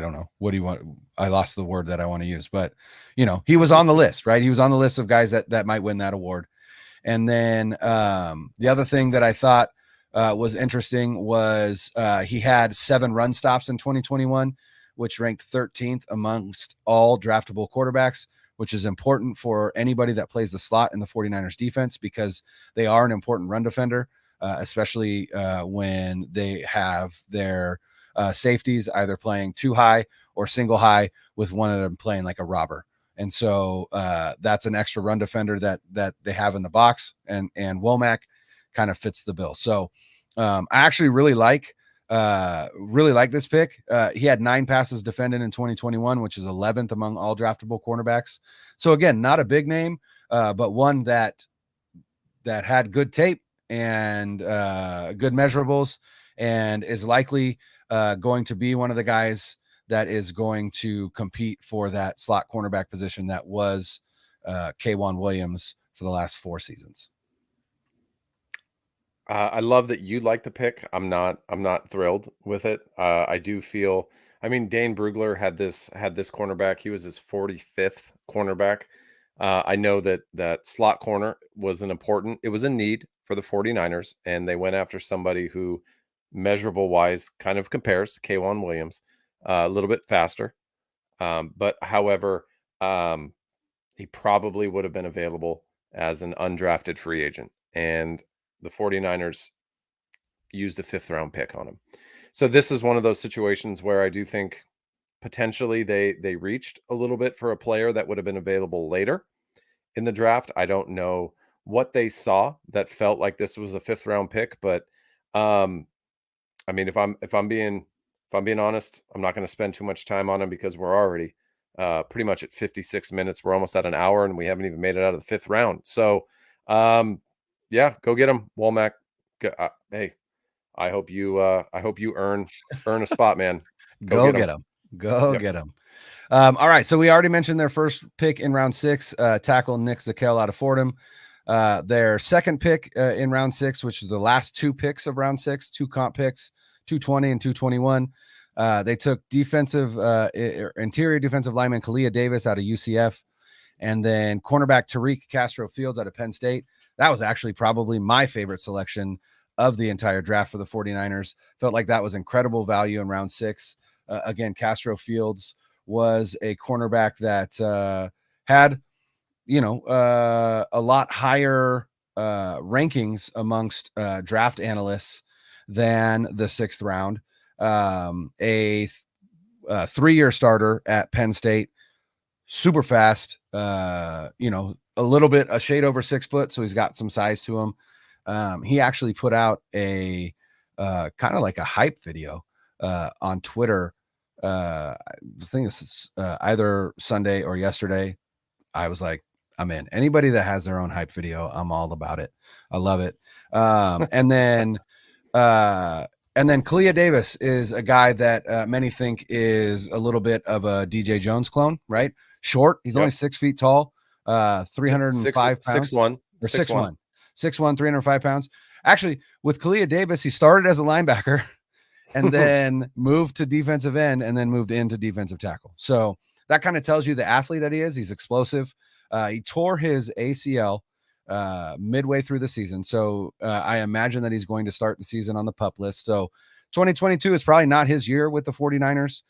don't know. What do you want? I lost the word that I want to use, but he was on the list, right? He was on the list of guys that might win that award. And then the other thing that I thought was interesting was he had 7 run stops in 2021, which ranked 13th amongst all draftable quarterbacks, which is important for anybody that plays the slot in the 49ers defense because they are an important run defender, especially when they have their safeties either playing too high or single high with one of them playing like a robber. And so that's an extra run defender that they have in the box, and Womack kind of fits the bill. So I actually really like this pick. He had 9 passes defended in 2021, which is 11th among all draftable cornerbacks. So again, not a big name, but one that had good tape and good measurables, and is likely going to be one of the guys that is going to compete for that slot cornerback position that was K'Waun Williams for the last 4 seasons. I love that you like the pick. I'm not thrilled with it. I do feel, I mean, Dane Brugler had this cornerback. He was his 45th cornerback. I know that slot corner was it was a need for the 49ers, and they went after somebody who measurable wise kind of compares to K'Waun Williams, a little bit faster. But however, he probably would have been available as an undrafted free agent, and the 49ers used a 5th round pick on him. So this is one of those situations where I do think potentially they reached a little bit for a player that would have been available later in the draft. I don't know what they saw that felt like this was a 5th round pick, but I mean, if I'm being honest, I'm not going to spend too much time on him because we're already pretty much at 56 minutes. We're almost at an hour, and we haven't even made it out of the 5th round. So yeah, go get him, Womack. Hey, I hope you earn a spot, man. Go get him. Get him. All right, so we already mentioned their first pick in round 6, tackle Nick Zakelj out of Fordham. Their second pick in round 6, which is the last 2 picks of round 6, 2 comp picks, 220 and 221. They took interior defensive lineman Kalia Davis out of UCF, and then cornerback Tariq Castro Fields out of Penn State. That was actually probably my favorite selection of the entire draft for the 49ers. Felt like that was incredible value in round 6. Again, Castro Fields was a cornerback that had, a lot higher rankings amongst draft analysts than the 6th round. A 3-year starter at Penn State, super fast, a shade over 6 foot. So he's got some size to him. He actually put out a kind of like a hype video on Twitter. I think it's either Sunday or yesterday. I was like, I'm in. Anybody that has their own hype video, I'm all about it. I love it. And then Kalia Davis is a guy that many think is a little bit of a DJ Jones clone, right? Short. He's only 6 feet tall, 305 pounds. 6'1", 6'1", 305 pounds. Actually, with Kalia Davis, he started as a linebacker and then moved to defensive end and then moved into defensive tackle. So that kind of tells you the athlete that he is. He's explosive. He tore his ACL midway through the season. So I imagine that he's going to start the season on the PUP list. So 2022 is probably not his year with the 49ers.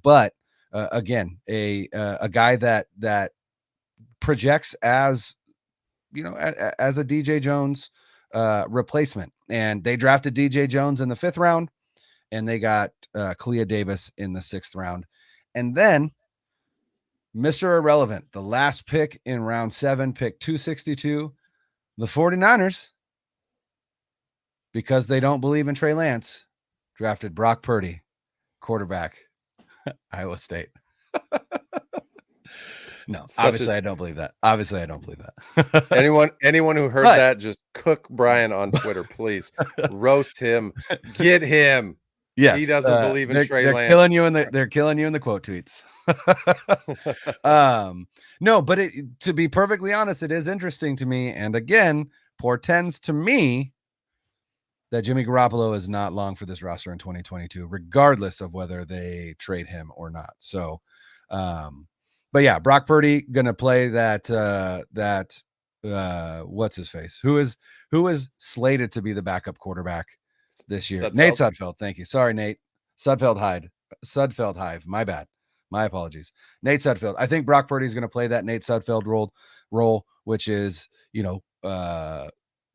But again, a guy that projects as, as a DJ Jones replacement. And they drafted DJ Jones in the 5th round, and they got Kalia Davis in the 6th round. And then Mr. Irrelevant, the last pick in round 7, pick 262, the 49ers, because they don't believe in Trey Lance, drafted Brock Purdy, quarterback, Iowa State. No, obviously I don't believe that. Anyone who heard that, just cook Brian on Twitter, please. Roast him. Get him. Yes, he doesn't believe in Trey Lance. They're killing you in the quote tweets. No, but to be perfectly honest, it is interesting to me, and again, portends to me that Jimmy Garoppolo is not long for this roster in 2022, regardless of whether they trade him or not. So, but yeah, Brock Purdy gonna play that what's his face? Who is slated to be the backup quarterback this year? Sudfeld? Nate Sudfeld. Thank you. Sorry, Nate. Sudfeld Hive. My bad. My apologies. Nate Sudfeld. I think Brock Purdy is going to play that Nate Sudfeld role, which is,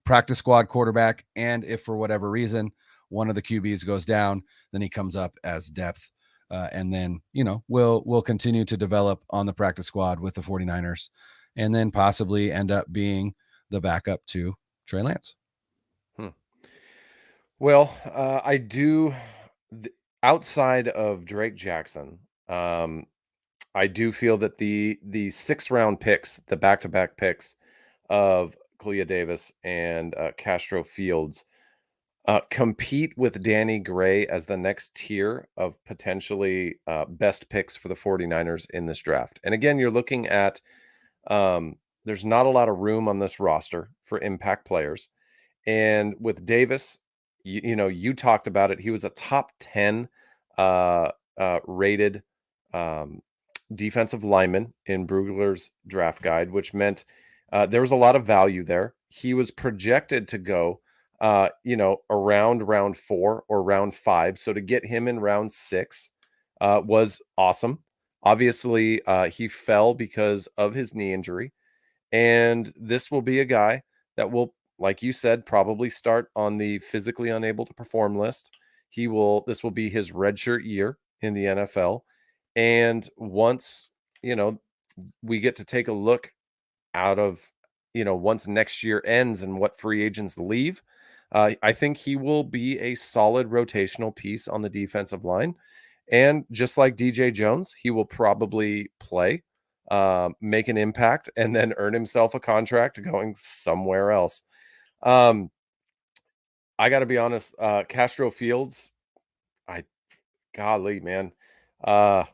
practice squad quarterback. And if for whatever reason one of the QBs goes down, then he comes up as depth. And then, we'll continue to develop on the practice squad with the 49ers and then possibly end up being the backup to Trey Lance. Well, I do outside of Drake Jackson. I do feel that the 6th round picks, the back-to-back picks of Kalia Davis and Castro Fields compete with Danny Gray as the next tier of potentially best picks for the 49ers in this draft. And again, you're looking at there's not a lot of room on this roster for impact players. And with Davis, you talked about it. He was a top 10 rated defensive lineman in Brugler's draft guide, which meant there was a lot of value there. He was projected to go, around round 4 or round 5. So to get him in round 6 was awesome. Obviously, he fell because of his knee injury. And this will be a guy that will, like you said, probably start on the physically unable to perform list. This will be his redshirt year in the NFL. And once, we get to take a look out of, once next year ends and what free agents leave, I think he will be a solid rotational piece on the defensive line. And just like DJ Jones, he will probably play, make an impact, and then earn himself a contract going somewhere else. I got to be honest, Castro Fields, golly, man, a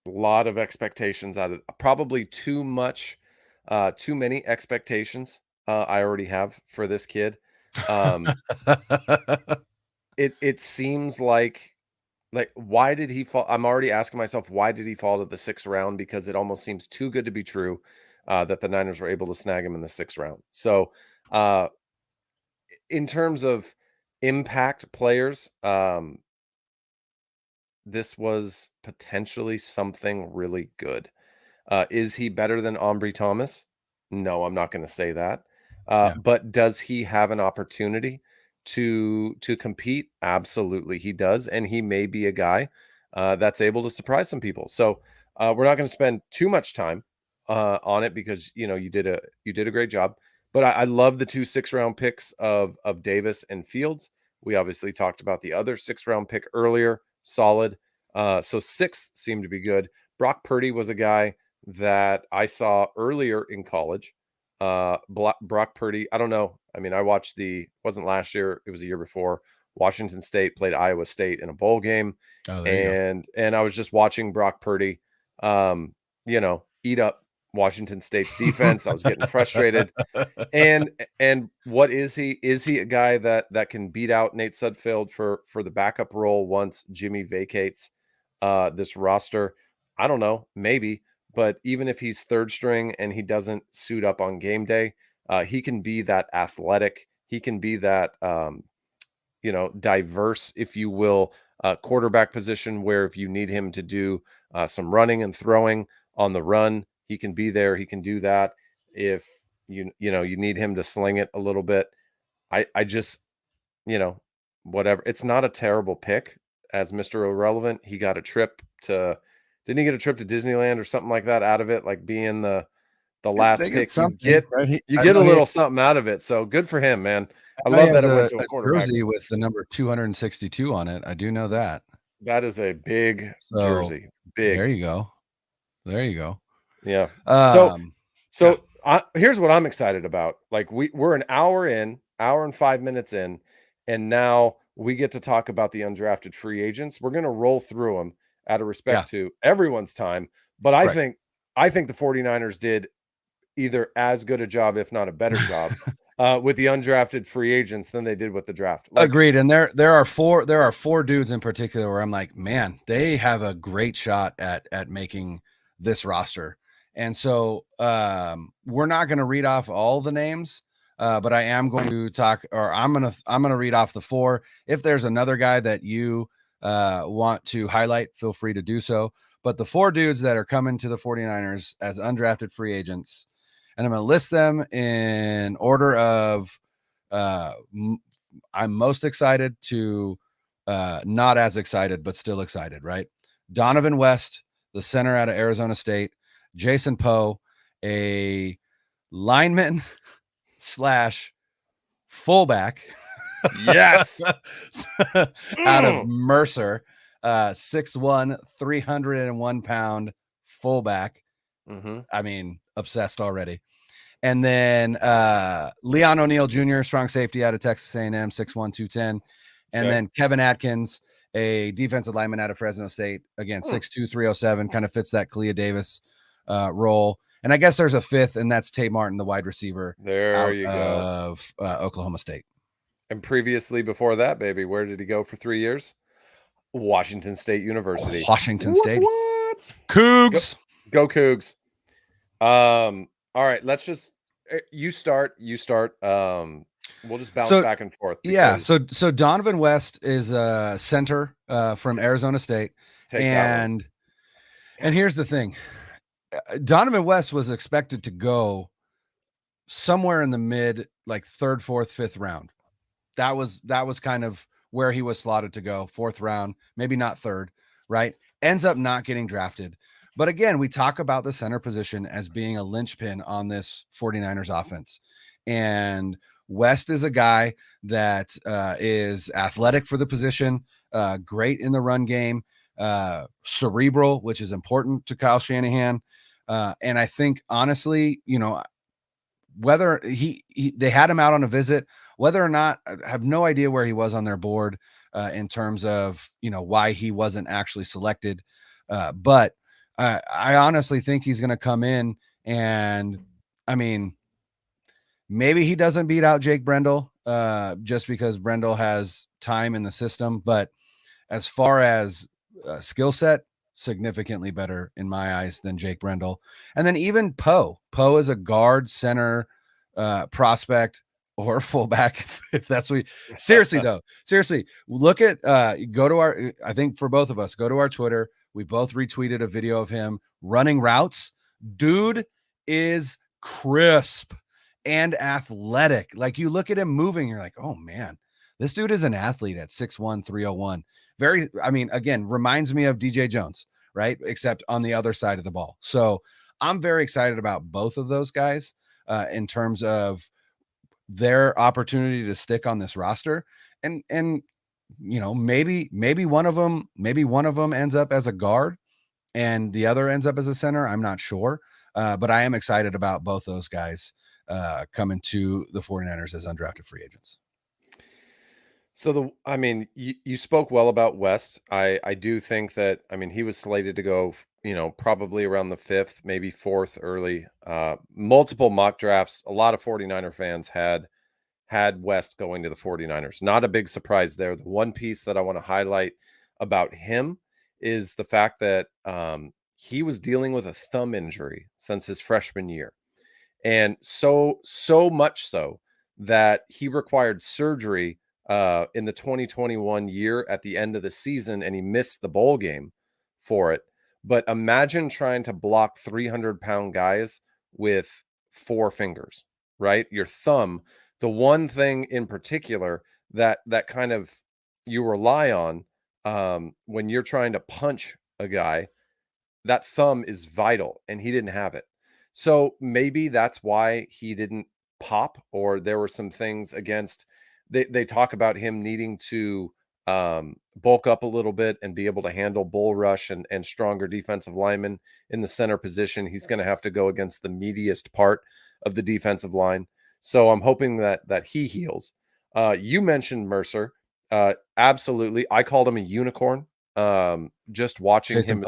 lot of expectations out of probably too many expectations. I already have for this kid. It seems like why did he fall? I'm already asking myself, why did he fall to the 6th round? Because it almost seems too good to be true that the Niners were able to snag him in the 6th round. So in terms of impact players, this was potentially something really good. Is he better than Ambry Thomas? No, I'm not going to say that. But does he have an opportunity to compete? Absolutely, he does, and he may be a guy that's able to surprise some people. So we're not going to spend too much time on it because you did a great job. But I love the 2 6th-round picks of Davis and Fields. We obviously talked about the other 6th-round pick earlier. Solid. So 6th seemed to be good. Brock Purdy was a guy that I saw earlier in college. Brock Purdy, I don't know. I mean, I watched wasn't last year, it was the year before. Washington State played Iowa State in a bowl game. Oh, and I was just watching Brock Purdy, eat up Washington State's defense. I was getting frustrated. And what is he? Is he a guy that can beat out Nate Sudfeld for the backup role once Jimmy vacates this roster? I don't know, maybe. But even if he's 3rd string and he doesn't suit up on game day, he can be that athletic. He can be that, diverse, if you will, quarterback position where if you need him to do some running and throwing on the run, he can be there. He can do that. If you need him to sling it a little bit, I just, whatever. It's not a terrible pick as Mr. Irrelevant. He got a trip to. Didn't he get a trip to Disneyland or something like that out of it? Like being the last pick, you get a little something out of it. So good for him, man. I love that it went to a quarterback jersey with the number 262 on it. I do know that. That is a big jersey. Big. There you go. Yeah. Here's what I'm excited about. Like we're an hour and 5 minutes in, and now we get to talk about the undrafted free agents. We're going to roll through them out of respect to everyone's time. But I think the 49ers did either as good a job, if not a better job, with the undrafted free agents than they did with the draft. Agreed. And there are four dudes in particular where I'm like, man, they have a great shot at making this roster. And so we're not going to read off all the names, but I am going to talk, or I'm going to read off the 4. If there's another guy that you want to highlight, feel free to do so. But the 4 dudes that are coming to the 49ers as undrafted free agents, and I'm going to list them in order of I'm most excited to not as excited, but still excited, right? Donovan West, the center out of Arizona State. Jason Poe, a lineman slash fullback. Yes. Out of Mercer, 6'1", 301 pound fullback. Mm-hmm. I mean, obsessed already. And then Leon O'Neal Jr., strong safety out of Texas A&M, 6'1", 210. And then Kevin Atkins, a defensive lineman out of Fresno State, again, 6'2", 307, kind of fits that Clea Davis role. And I guess there's a 5th, and that's Tate Martin, the wide receiver of Oklahoma State. And previously before that, baby, where did he go for 3 years? Washington State University. Washington State. What? Cougs. Go Cougs. All right, let's just you start. We'll just bounce back and forth. Yeah. So Donovan West is a center from Arizona State. And here's the thing. Donovan West was expected to go somewhere in the mid, like 3rd, 4th, 5th round. That was kind of where he was slotted to go, 4th round, maybe not 3rd, right? Ends up not getting drafted. But again, we talk about the center position as being a linchpin on this 49ers offense. And West is a guy that is athletic for the position, great in the run game, cerebral, which is important to Kyle Shanahan. And I think, honestly, whether they had him out on a visit, whether or not, I have no idea where he was on their board in terms of, why he wasn't actually selected. But I honestly think he's going to come in, and I mean, maybe he doesn't beat out Jake Brendel just because Brendel has time in the system. But as far as skill set, significantly better in my eyes than Jake Brendel. And then even Poe is a guard, center prospect, or fullback, if that's what seriously look at go to our, I think for both of us, go to our Twitter. We both retweeted a video of him running routes. Dude is crisp and athletic. Like, you look at him moving, you're like, oh man, this dude is an athlete at 6'1", 301. Again, reminds me of DJ Jones, right? Except on the other side of the ball. So I'm very excited about both of those guys in terms of their opportunity to stick on this roster. And maybe one of them ends up as a guard and the other ends up as a center. I'm not sure. But I am excited about both those guys coming to the 49ers as undrafted free agents. So you spoke well about West. I do think that, he was slated to go, probably around the 5th, maybe 4th early. Multiple mock drafts. A lot of 49er fans had West going to the 49ers. Not a big surprise there. The one piece that I want to highlight about him is the fact that he was dealing with a thumb injury since his freshman year. And so much so that he required surgery in the 2021 year at the end of the season, and he missed the bowl game for it. But imagine trying to block 300-pound guys with 4 fingers, right? Your thumb, the one thing in particular that kind of you rely on when you're trying to punch a guy, that thumb is vital, and he didn't have it. So maybe that's why he didn't pop, or there were some things against. They talk about him needing to bulk up a little bit and be able to handle bull rush and stronger defensive linemen in the center position. He's going to have to go against the meatiest part of the defensive line. So I'm hoping that he heals. You mentioned Mercer. Absolutely. I called him a unicorn. Just watching Jason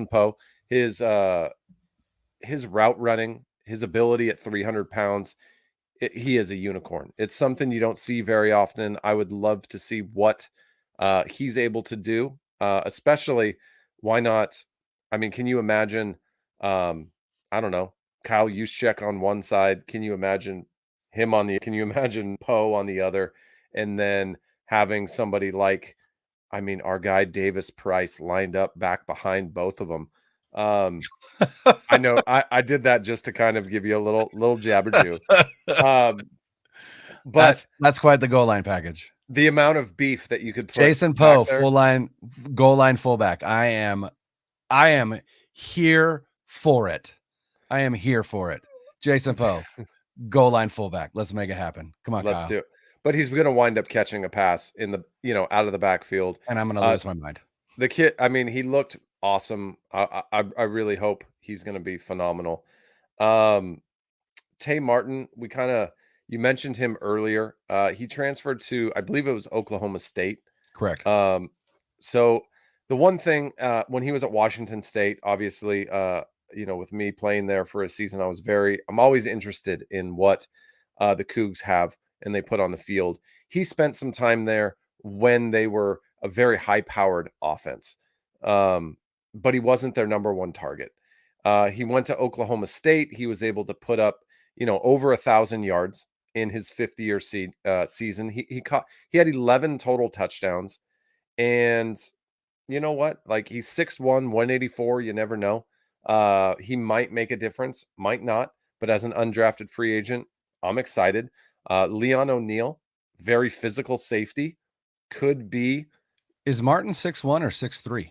Poe, his route running, his ability at 300 pounds. He is a unicorn. It's something you don't see very often. I would love to see what he's able to do, especially why not? Can you imagine I don't know, Kyle Juszczyk on one side. Can you imagine can you imagine Poe on the other? And then having somebody like, I mean, our guy Davis Price lined up back behind both of them. I know I did that just to kind of give you a little jabberjew. But That's quite the goal line package. the amount of beef that you could put Jason back Poe, there, full line, goal line fullback. I am here for it. I am here for it. Jason Poe, goal line fullback. Let's make it happen. Come on, let's Kyle. do it. But he's going to wind up catching a pass in the, out of the backfield. And I'm going to lose my mind. The kid, I mean, he looked awesome. I really hope he's going to be phenomenal. Tay Martin, you mentioned him earlier. He transferred to, I believe it was Oklahoma State. Correct. So the one thing, when he was at Washington State, obviously, with me playing there for a season, I'm always interested in what the Cougs have and they put on the field. He spent some time there when they were a very high-powered offense, but he wasn't their number one target. He went to Oklahoma State. He was able to put up, over 1,000 yards in his fifth-year season. He had 11 total touchdowns, and you know what? Like, he's 6'1", 184. You never know. He might make a difference, might not. But as an undrafted free agent, I'm excited. Leon O'Neal, very physical safety, could be. Is Martin 6'1" or 6'3"?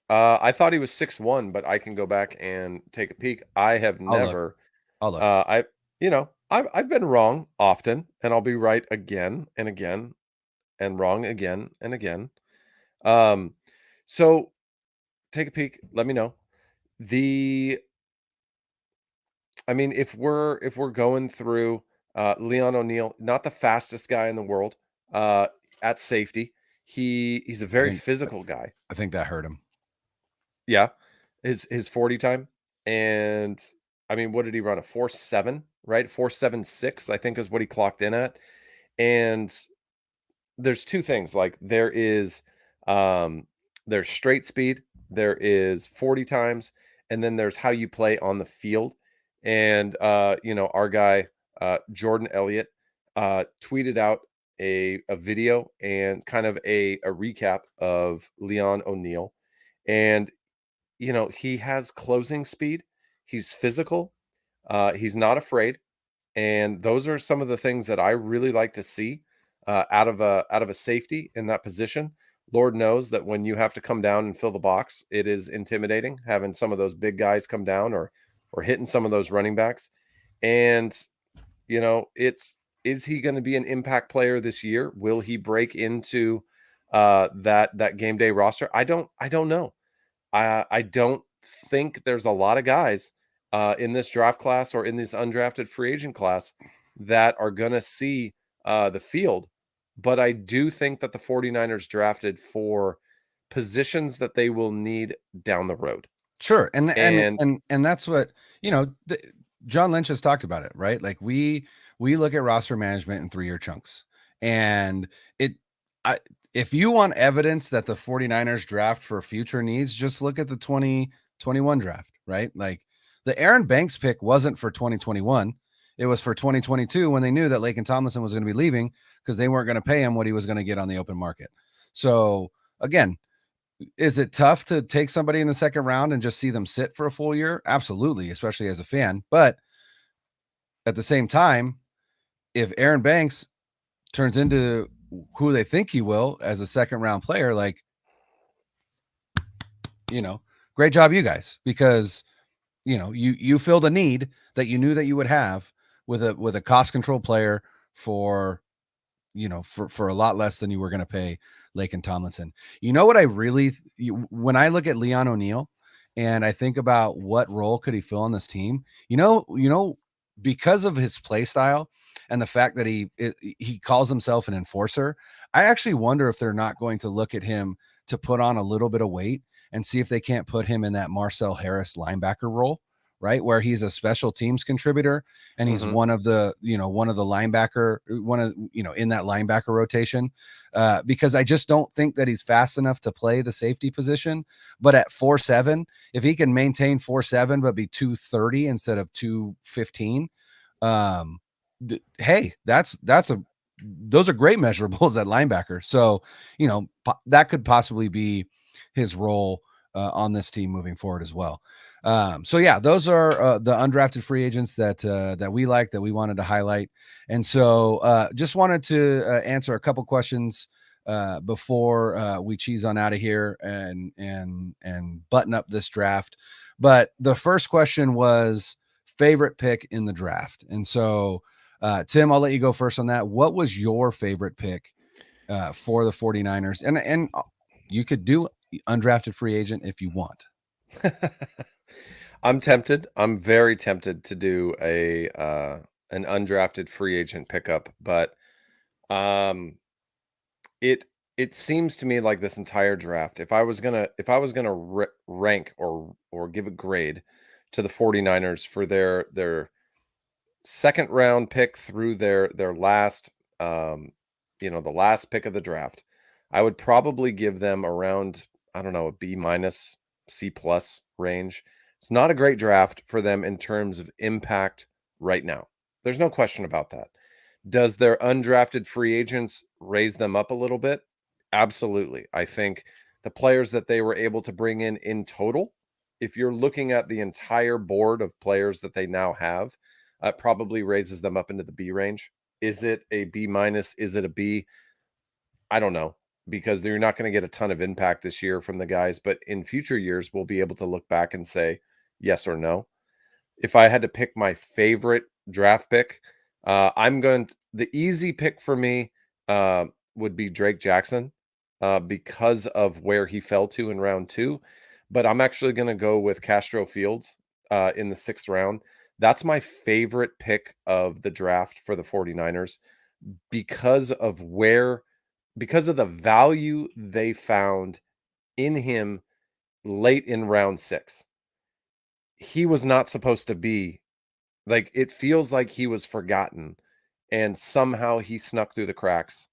I thought he was 6'1", but I can go back and take a peek. I have never. I'll look. I've been wrong often, and I'll be right again and again, and wrong again and again. So take a peek. Let me know. If we're going through Leon O'Neal, not the fastest guy in the world at safety. He's a very physical guy. I think that hurt him. Yeah. His 40 time. And I mean, what did he run? A 4.7, right? 4.76, I think is what he clocked in at. And there's two things. Like, there's straight speed, there is 40 times, and then there's how you play on the field. And our guy Jordan Elliott tweeted out a video and kind of a recap of Leon O'Neal. And he has closing speed, he's physical, he's not afraid, and those are some of the things that I really like to see out of a safety in that position. Lord knows that when you have to come down and fill the box, it is intimidating having some of those big guys come down or hitting some of those running backs. And is he going to be an impact player this year? Will he break into that game day roster? I don't know. I don't think there's a lot of guys in this draft class or in this undrafted free agent class that are going to see the field. But I do think that the 49ers drafted for positions that they will need down the road. Sure. And that's what, John Lynch has talked about it, right? Like, we look at roster management in 3-year chunks. And if you want evidence that the 49ers draft for future needs, just look at the 2021 draft, right? Like, the Aaron Banks pick wasn't for 2021. It was for 2022 when they knew that Laken Tomlinson was going to be leaving because they weren't going to pay him what he was going to get on the open market. So again, is it tough to take somebody in the second round and just see them sit for a full year? Absolutely, especially as a fan. But at the same time, if Aaron Banks turns into who they think he will as a second round player, like, great job, you guys, because you filled a need that you knew that you would have with a cost control player for a lot less than you were going to pay Laken Tomlinson. You know what when I look at Leon O'Neal and I think about what role could he fill on this team, because of his play style and the fact that he calls himself an enforcer, I actually wonder if they're not going to look at him to put on a little bit of weight and see if they can't put him in that Marcel Harris linebacker role, right? Where he's a special teams contributor and he's one of the linebacker, in that linebacker rotation, because I just don't think that he's fast enough to play the safety position. But at 4.7, if he can maintain 4.7 but be 230 instead of 215, hey, those are great measurables at linebacker. So, that could possibly be his role on this team moving forward as well. So yeah, those are the undrafted free agents that we like, that we wanted to highlight. And so just wanted to answer a couple questions before we cheese on out of here and button up this draft. But the first question was favorite pick in the draft. And so Tim, I'll let you go first on that. What was your favorite pick for the 49ers? And you could do undrafted free agent if you want. I'm tempted. I'm very tempted to do an undrafted free agent pickup, but it seems to me like this entire draft, if I was gonna rank or give a grade to the 49ers for their second round pick through their last the last pick of the draft, I would probably give them around, I don't know, a B minus, C plus range. It's not a great draft for them in terms of impact right now. There's no question about that. Does their undrafted free agents raise them up a little bit? Absolutely. I think the players that they were able to bring in total, if you're looking at the entire board of players that they now have, probably raises them up into the B range. Is it a B minus? Is it a B? I don't know, because you're not going to get a ton of impact this year from the guys, but in future years, we'll be able to look back and say yes or no. If I had to pick my favorite draft pick, the easy pick for me would be Drake Jackson because of where he fell to in round 2. But I'm actually going to go with Castro Fields in the 6th round. That's my favorite pick of the draft for the 49ers because of the value they found in him late in round 6. He was not supposed to be, like, it feels like he was forgotten and somehow he snuck through the cracks.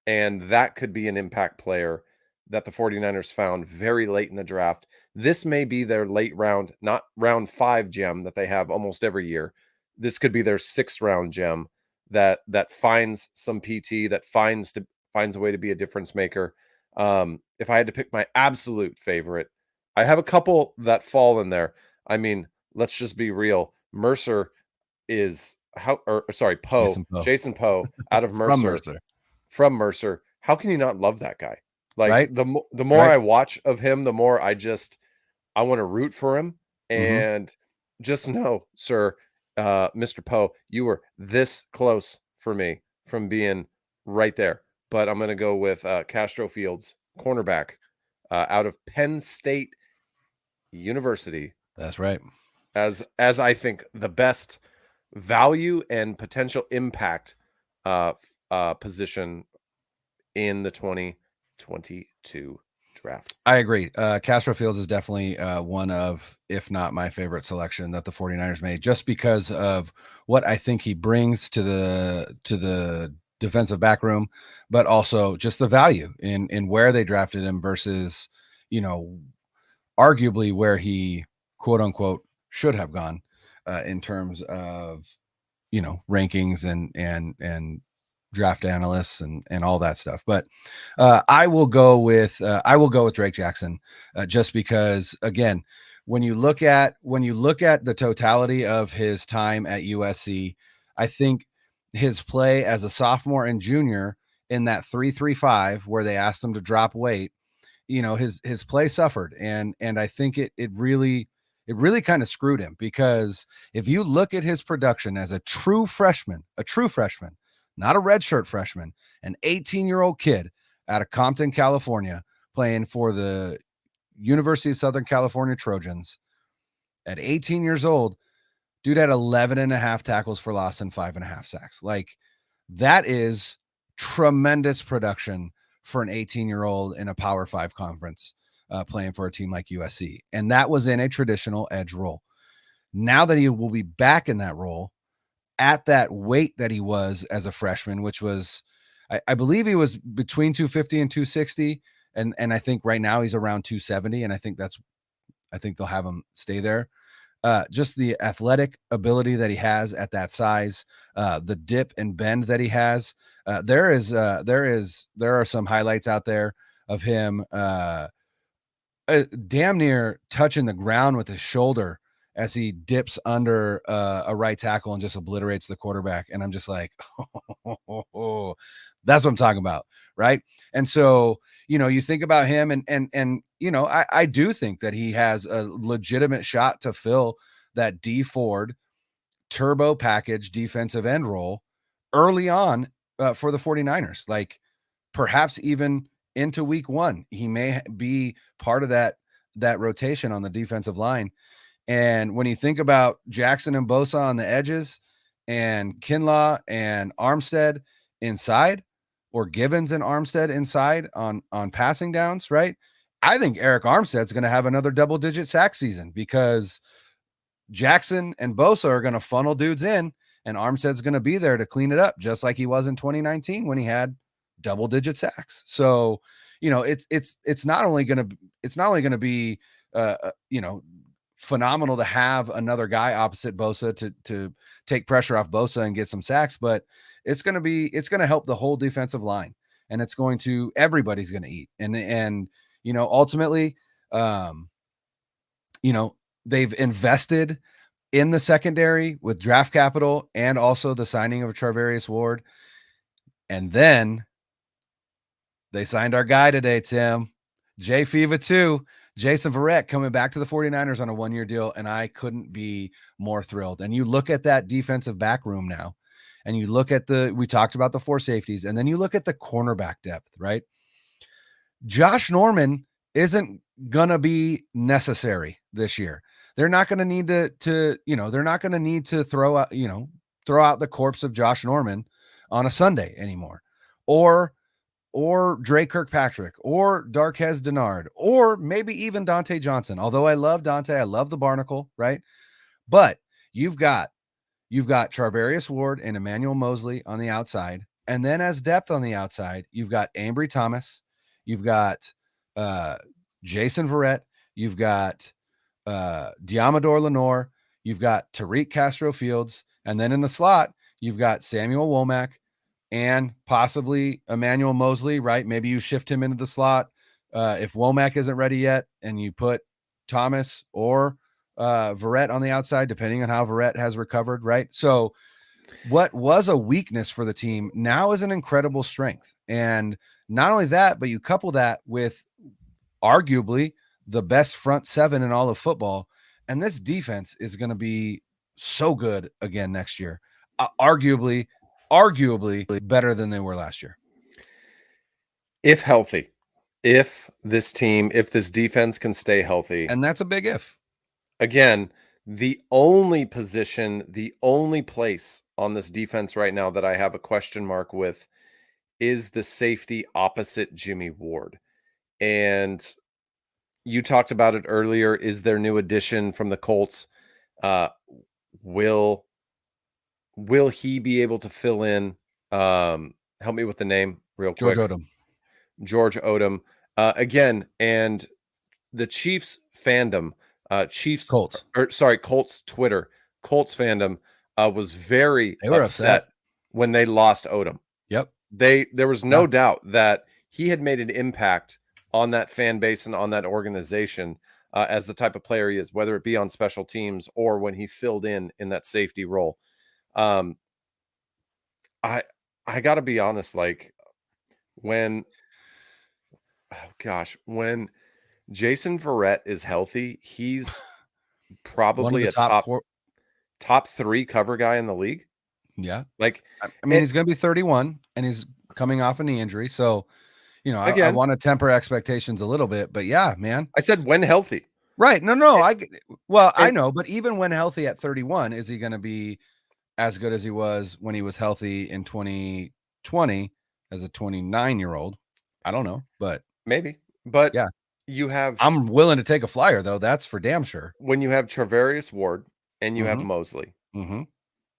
And that could be an impact player that the 49ers found very late in the draft. This may be their late round, not round 5 gem that they have almost every year. This could be their 6th round gem that finds some PT, that finds a way to be a difference maker. If I had to pick my absolute favorite, I have a couple that fall in there. I mean, let's just be real. Mercer is Jason Poe out of Mercer. From Mercer. How can you not love that guy? Like, right? The more I watch of him, the more I want to root for him. And just know, sir, Mr. Poe, you were this close for me from being right there. But I'm going to go with Castro Fields, cornerback out of Penn State University. That's right. As I think the best value and potential impact position in the 2022 draft. I agree. Castro Fields is definitely one of, if not my favorite selection that the 49ers made, just because of what I think he brings to the defensive back room, but also just the value in where they drafted him versus, arguably where he quote unquote should have gone in terms of, rankings and draft analysts and all that stuff. But I will go with Drake Jackson just because, again, when you look at the totality of his time at USC, I think his play as a sophomore and junior in that 3.35 where they asked him to drop weight, his play suffered. And I think it really kind of screwed him, because if you look at his production as a true freshman, not a redshirt freshman, an 18-year-old kid out of Compton, California, playing for the University of Southern California Trojans at 18 years old, dude had 11.5 tackles for loss and 5.5 sacks. Like, that is tremendous production for an 18-year-old in a Power 5 conference playing for a team like USC. And that was in a traditional edge role. now that he will be back in that role at that weight that he was as a freshman, which was, I believe he was between 250 and 260. And I think right now he's around 270. And I think they'll have him stay there. Just the athletic ability that he has at that size, the dip and bend that he has. There are some highlights out there of him damn near touching the ground with his shoulder as he dips under a right tackle and just obliterates the quarterback. And I'm just like, oh, that's what I'm talking about. Right. And so, you think about him and, I do think that he has a legitimate shot to fill that D Ford turbo package defensive end role early on for the 49ers. Like perhaps even into week 1, he may be part of that rotation on the defensive line. And when you think about Jackson and Bosa on the edges and Kinlaw and Armstead inside, or Givens and Armstead inside on passing downs, right? I think Eric Armstead's going to have another double-digit sack season because Jackson and Bosa are going to funnel dudes in, and Armstead's going to be there to clean it up, just like he was in 2019 when he had double-digit sacks. So, it's not only going to be phenomenal to have another guy opposite Bosa to take pressure off Bosa and get some sacks, but it's going to help the whole defensive line, and everybody's going to eat. And ultimately, they've invested in the secondary with draft capital and also the signing of Charvarius Ward. And then they signed our guy today, Tim, Jay Fiva 2, Jason Verrett coming back to the 49ers on a 1-year deal. And I couldn't be more thrilled. And you look at that defensive back room now, and you look at we talked about the 4 safeties, and then you look at the cornerback depth, right? Josh Norman isn't going to be necessary this year. They're not going to need they're not going to need to throw out the corpse of Josh Norman on a Sunday anymore, or Dre Kirkpatrick, or Darqueze Dennard, or maybe even Dante Johnson. Although I love Dante, I love the Barnacle, right? But you've got Charvarius Ward and Emmanuel Mosley on the outside, and then as depth on the outside, you've got Ambry Thomas, you've got Jason Verrett, you've got Diamador Lenore, you've got Tariq Castro Fields, and then in the slot, you've got Samuel Womack and possibly Emmanuel Mosley, right? Maybe you shift him into the slot if Womack isn't ready yet, and you put Thomas or Verrett on the outside, depending on how Verrett has recovered, right? So what was a weakness for the team now is an incredible strength. And not only that, but you couple that with arguably the best front 7 in all of football. And this defense is going to be so good again next year. Arguably better than they were last year. If healthy, if this defense can stay healthy. And that's a big if. Again, the only position, the only place on this defense right now that I have a question mark with is the safety opposite Jimmy Ward. And you talked about it earlier. Is their new addition from the Colts? Will he be able to fill in? Help me with the name real quick. George Odom. Again, and the Chiefs fandom, Colts Twitter, Colts fandom was very upset when they lost Odom. Yep. There was no doubt that he had made an impact on that fan base and on that organization as the type of player he is, whether it be on special teams or when he filled in that safety role. I got to be honest, like when Jason Verrett is healthy, he's probably a top 3 cover guy in the league. Yeah. Like, I mean, he's going to be 31 and he's coming off a knee injury. So, I want to temper expectations a little bit, but yeah, man. I said when healthy. Right. No. I know, but even when healthy at 31, is he going to be as good as he was when he was healthy in 2020 as a 29-year-old? I don't know, but maybe. But yeah, you have. I'm willing to take a flyer though. That's for damn sure. When you have Charvarius Ward and you have Mosley. Mm-hmm.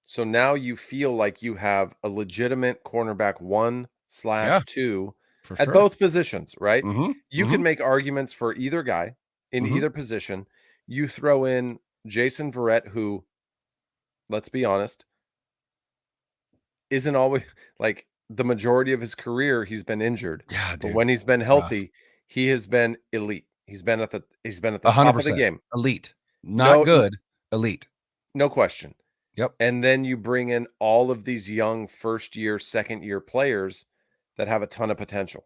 So now you feel like you have a legitimate cornerback Yeah, 1/2 for at sure. both positions, right? Mm-hmm. You Mm-hmm. can make arguments for either guy in Mm-hmm. either position. You throw in Jason Verrett, who, let's be honest, isn't always like the majority of his career, he's been injured. Yeah, But dude. when he's been Rough. healthy, he has been elite. He's been at the top of the 100%. game. Elite. Not No, good. Elite. no question. Yep. And then you bring in all of these young first year, second year players that have a ton of potential.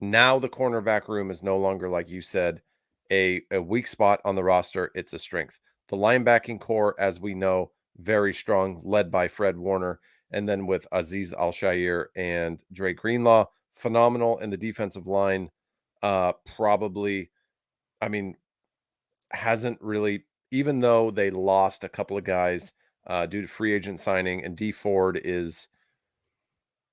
Now the cornerback room is no longer, like you said, a weak spot on the roster. It's a strength. The linebacking core, as we know, very strong, led by Fred Warner. And then with Aziz Al-Shair and Dre Greenlaw, phenomenal. And the defensive line, probably, I mean, hasn't really, even though they lost a couple of guys due to free agent signing, and D Ford is,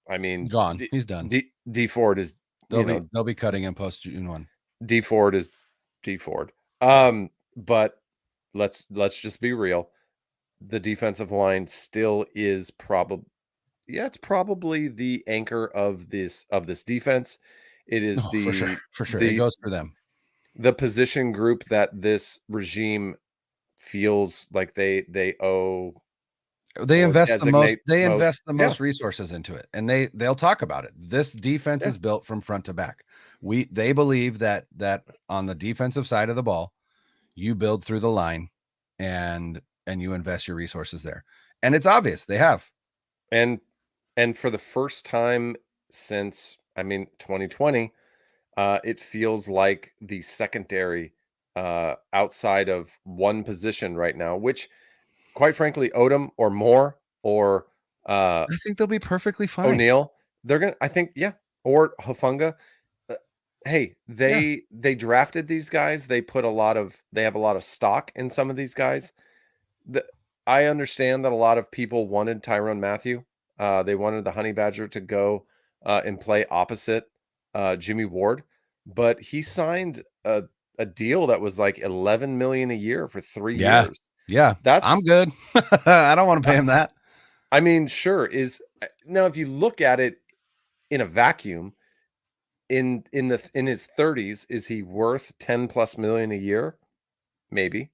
I mean, Gone. He's done. D Ford is, They'll be cutting him post June 1. D Ford is D Ford. But let's just be real. The defensive line still is it's probably the anchor of this defense. It is Oh, for sure. For sure. It the goes for them. the position group that this regime feels like they owe They or invest the most. designate They most. invest the Yeah, most resources into it, and they'll talk about it. This defense yeah. is built from front to back. They believe that on the defensive side of the ball, you build through the line, and you invest your resources there, and it's obvious they have. And for the first time since, 2020, it feels like the secondary, outside of one position right now, which, quite frankly, Odom or Moore or I think they'll be perfectly fine. O'Neal, they're gonna. I think, yeah, or Hufanga. Hey, Yeah. they drafted these guys. They have a lot of stock in some of these guys. I understand that a lot of people wanted Tyrann Mathieu. They wanted the Honey Badger to go and play opposite Jimmy Ward, but he signed a deal that was like $11 million a year for 3 Yeah. years. Yeah, That's I'm good. I don't want to pay him that. Sure. Now, if you look at it in a vacuum, in his 30s, is he worth 10 plus million a year? Maybe.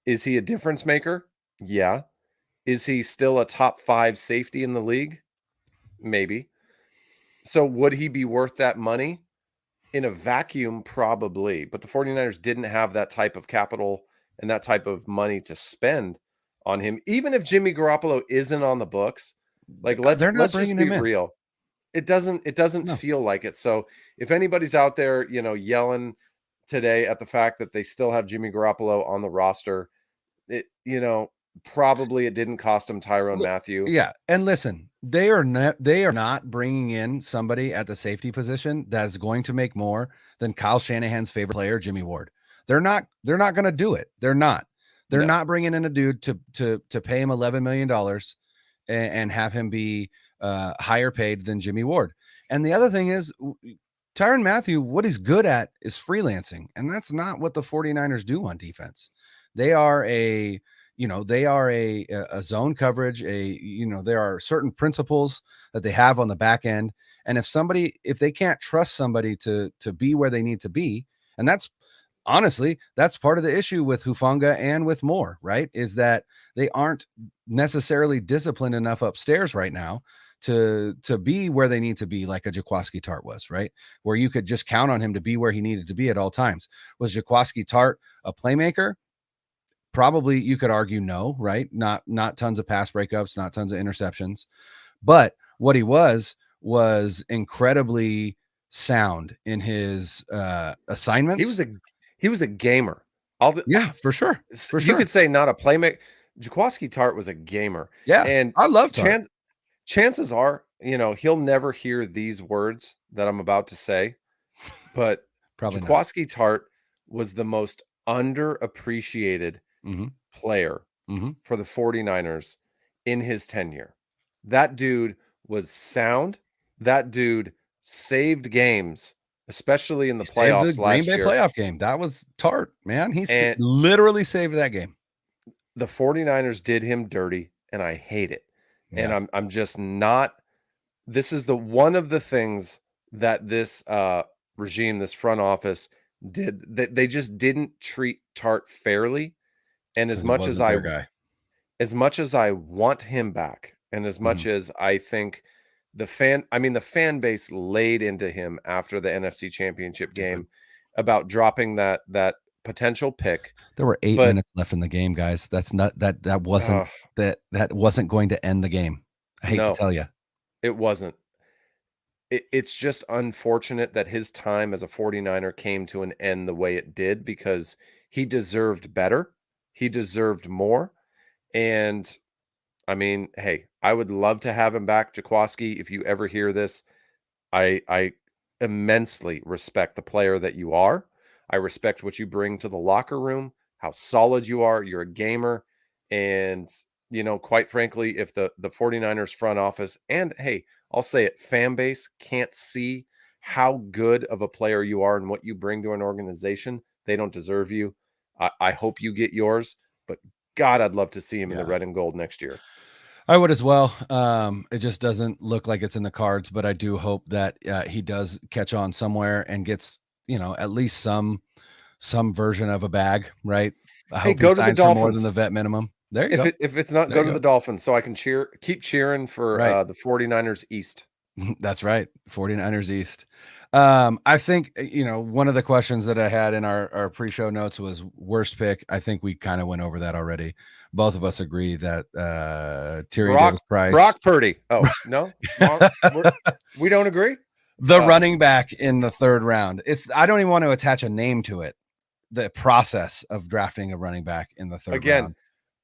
Is he a difference maker? Yeah. Is he still a top 5 safety in the league? Maybe. So would he be worth that money? In a vacuum, probably. But the 49ers didn't have that type of capital and that type of money to spend on him. Even if Jimmy Garoppolo isn't on the books, like let's They're not just bringing be him in. real. It doesn't No. feel like it. So if anybody's out there, yelling today at the fact that they still have Jimmy Garoppolo on the roster, probably it didn't cost him Tyrann Mathieu. Yeah, and listen, they are not bringing in somebody at the safety position that is going to make more than Kyle Shanahan's favorite player, Jimmy Ward. They're not going to do it. They're not bringing in a dude to pay him $11 million and have him be higher paid than Jimmy Ward. And the other thing is, Tyrann Mathieu, what he's good at is freelancing, and that's not what the 49ers do on defense. They are a zone coverage, there are certain principles that they have on the back end. And if they can't trust somebody to be where they need to be, and that's honestly, that's part of the issue with Hufanga and with Moore, right? Is that they aren't necessarily disciplined enough upstairs right now to be where they need to be, like a Jaquiski Tartt was, right? Where you could just count on him to be where he needed to be at all times. Was Jaquiski Tartt a playmaker? Probably you could argue no, right? Not tons of pass breakups, not tons of interceptions. But what he was incredibly sound in his assignments. He was a gamer. Yeah, for sure. You could say not a playmaker. Jaquiski Tartt was a gamer. Yeah, and I love Tartt. Chances are, he'll never hear these words that I'm about to say, but probably Jaquiski Tartt was the most underappreciated player for the 49ers in his tenure. That dude was sound. That dude saved games, especially in the playoffs the last Green Bay year. playoff game. That was Tartt, man. He literally saved that game. the 49ers did him dirty, and I hate it. And Yeah. I'm just not. This is the one of the things that this regime, this front office did, that they just didn't treat Tart fairly. And Because it wasn't their guy. as much as I want him back, and as much Mhm. as I think the fan base laid into him after the NFC Championship Stupid. game about dropping that potential pick. There were 8 But minutes left in the game, guys. That's not that wasn't ugh, that wasn't going to end the game. I hate to no, tell you. it wasn't. It's just unfortunate that his time as a 49er came to an end the way it did, because he deserved better. He deserved more. And I mean, hey, I would love to have him back. Jaquaski, if you ever hear this, I immensely respect the player that you are. I respect what you bring to the locker room, how solid you are. You're a gamer. And, quite frankly, if the 49ers front office, and hey, I'll say it, fan base can't see how good of a player you are and what you bring to an organization, they don't deserve you. I hope you get yours, but God, I'd love to see him in the Yeah. red and gold next year. I would as well. It just doesn't look like it's in the cards, but I do hope that he does catch on somewhere and gets, at least some version of a bag, right? I Hey, hope he go to the signs for more than Dolphins. the vet minimum. There you go. If it's not, There go you to the go. Dolphins so I can keep cheering for Right. the 49ers East. That's right. 49ers East. I think, one of the questions that I had in our pre-show notes was worst pick. I think we kind of went over that already. Both of us agree that Tyrion Davis-Price. Brock Purdy. Oh, no? We don't agree? The running back in the 3rd round. I don't even want to attach a name to it. The process of drafting a running back in the 3rd round.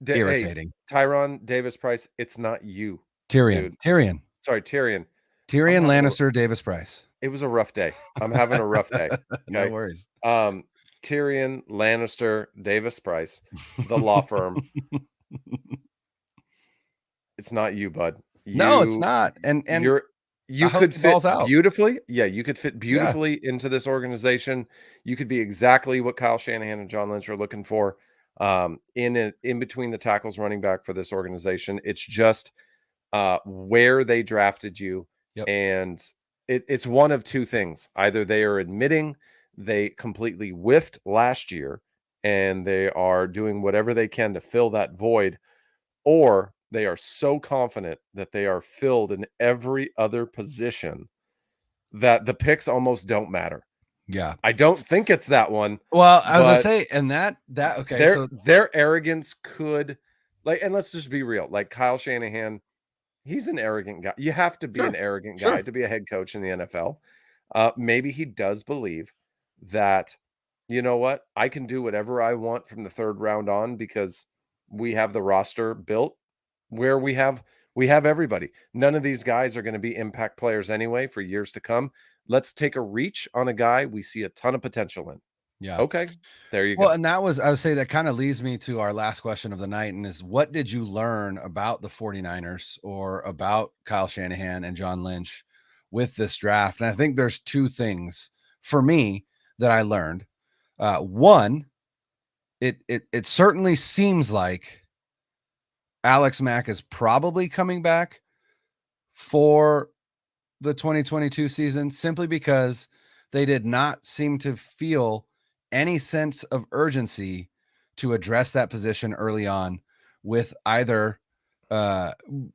Irritating. Hey, Tyron Davis-Price, it's not you. Tyrion. Dude. Tyrion Sorry, Tyrion. Lannister Davis-Price. It was a rough day. I'm having a rough day. Okay? No worries. Tyrion Lannister Davis-Price, the law firm. It's not you, bud. No, it's not. And you I could hope it fit falls out. beautifully. Yeah, you could fit beautifully into this organization. You could be exactly what Kyle Shanahan and John Lynch are looking for, in between the tackles, running back for this organization. It's just where they drafted you. Yep. And it's one of two things. Either they are admitting they completely whiffed last year and they are doing whatever they can to fill that void, or they are so confident that they are filled in every other position that the picks almost don't matter. Yeah. I don't think it's that one. Well, I was gonna say, and that okay, so their arrogance could, and let's just be real. Like Kyle Shanahan, he's an arrogant guy. You have to be an arrogant guy to be a head coach in the NFL. Maybe he does believe that, you know what, I can do whatever I want from the 3rd round on, because we have the roster built where we have everybody. None of these guys are going to be impact players anyway for years to come. Let's take a reach on a guy we see a ton of potential in. Yeah. Okay. There you go. Well, and I would say that kind of leads me to our last question of the night, and is, what did you learn about the 49ers or about Kyle Shanahan and John Lynch with this draft? And I think there's 2 things for me that I learned. One, it certainly seems like Alex Mack is probably coming back for the 2022 season, simply because they did not seem to feel any sense of urgency to address that position early on with either and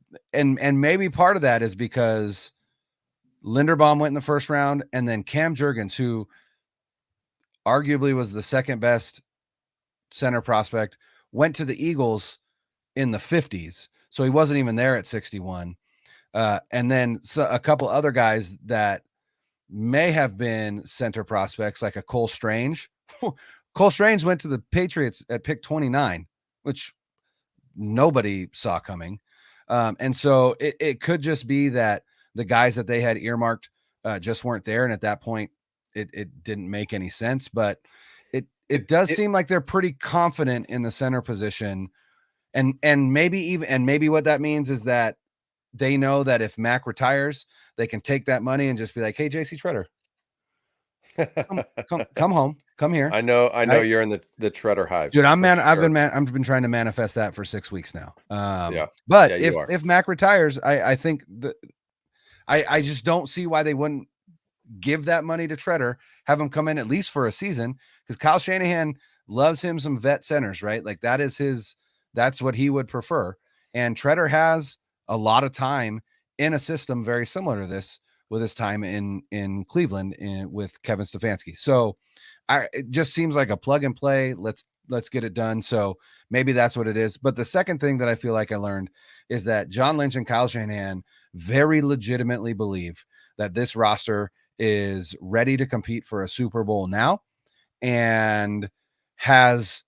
maybe part of that is because Linderbaum went in the 1st round, and then Cam Jurgens, who arguably was the 2nd best center prospect, went to the Eagles in the 50s. So he wasn't even there at 61. And then a couple other guys that may have been center prospects, like a Cole Strange. Cole Strange went to the Patriots at pick 29, which nobody saw coming. And so it could just be that the guys that they had earmarked just weren't there. And at that point, it didn't make any sense. But it does seem like they're pretty confident in the center position. And maybe what that means is that they know that if Mac retires, they can take that money and just be like, hey, JC Treader, come Come here. I know Right? you're in the Treader hive. Dude, for I've sure. been trying to manifest that for 6 weeks now. Yeah. But Yeah, you are. if Mac retires, I think I just don't see why they wouldn't give that money to Treader, have him come in at least for a season, because Kyle Shanahan loves him some vet centers, right? Like that's what he would prefer. And Treader has a lot of time in a system very similar to this with his time in Cleveland with Kevin Stefanski. So it just seems like a plug and play. Let's get it done. So maybe that's what it is. But the second thing that I feel like I learned is that John Lynch and Kyle Shanahan very legitimately believe that this roster is ready to compete for a Super Bowl now and has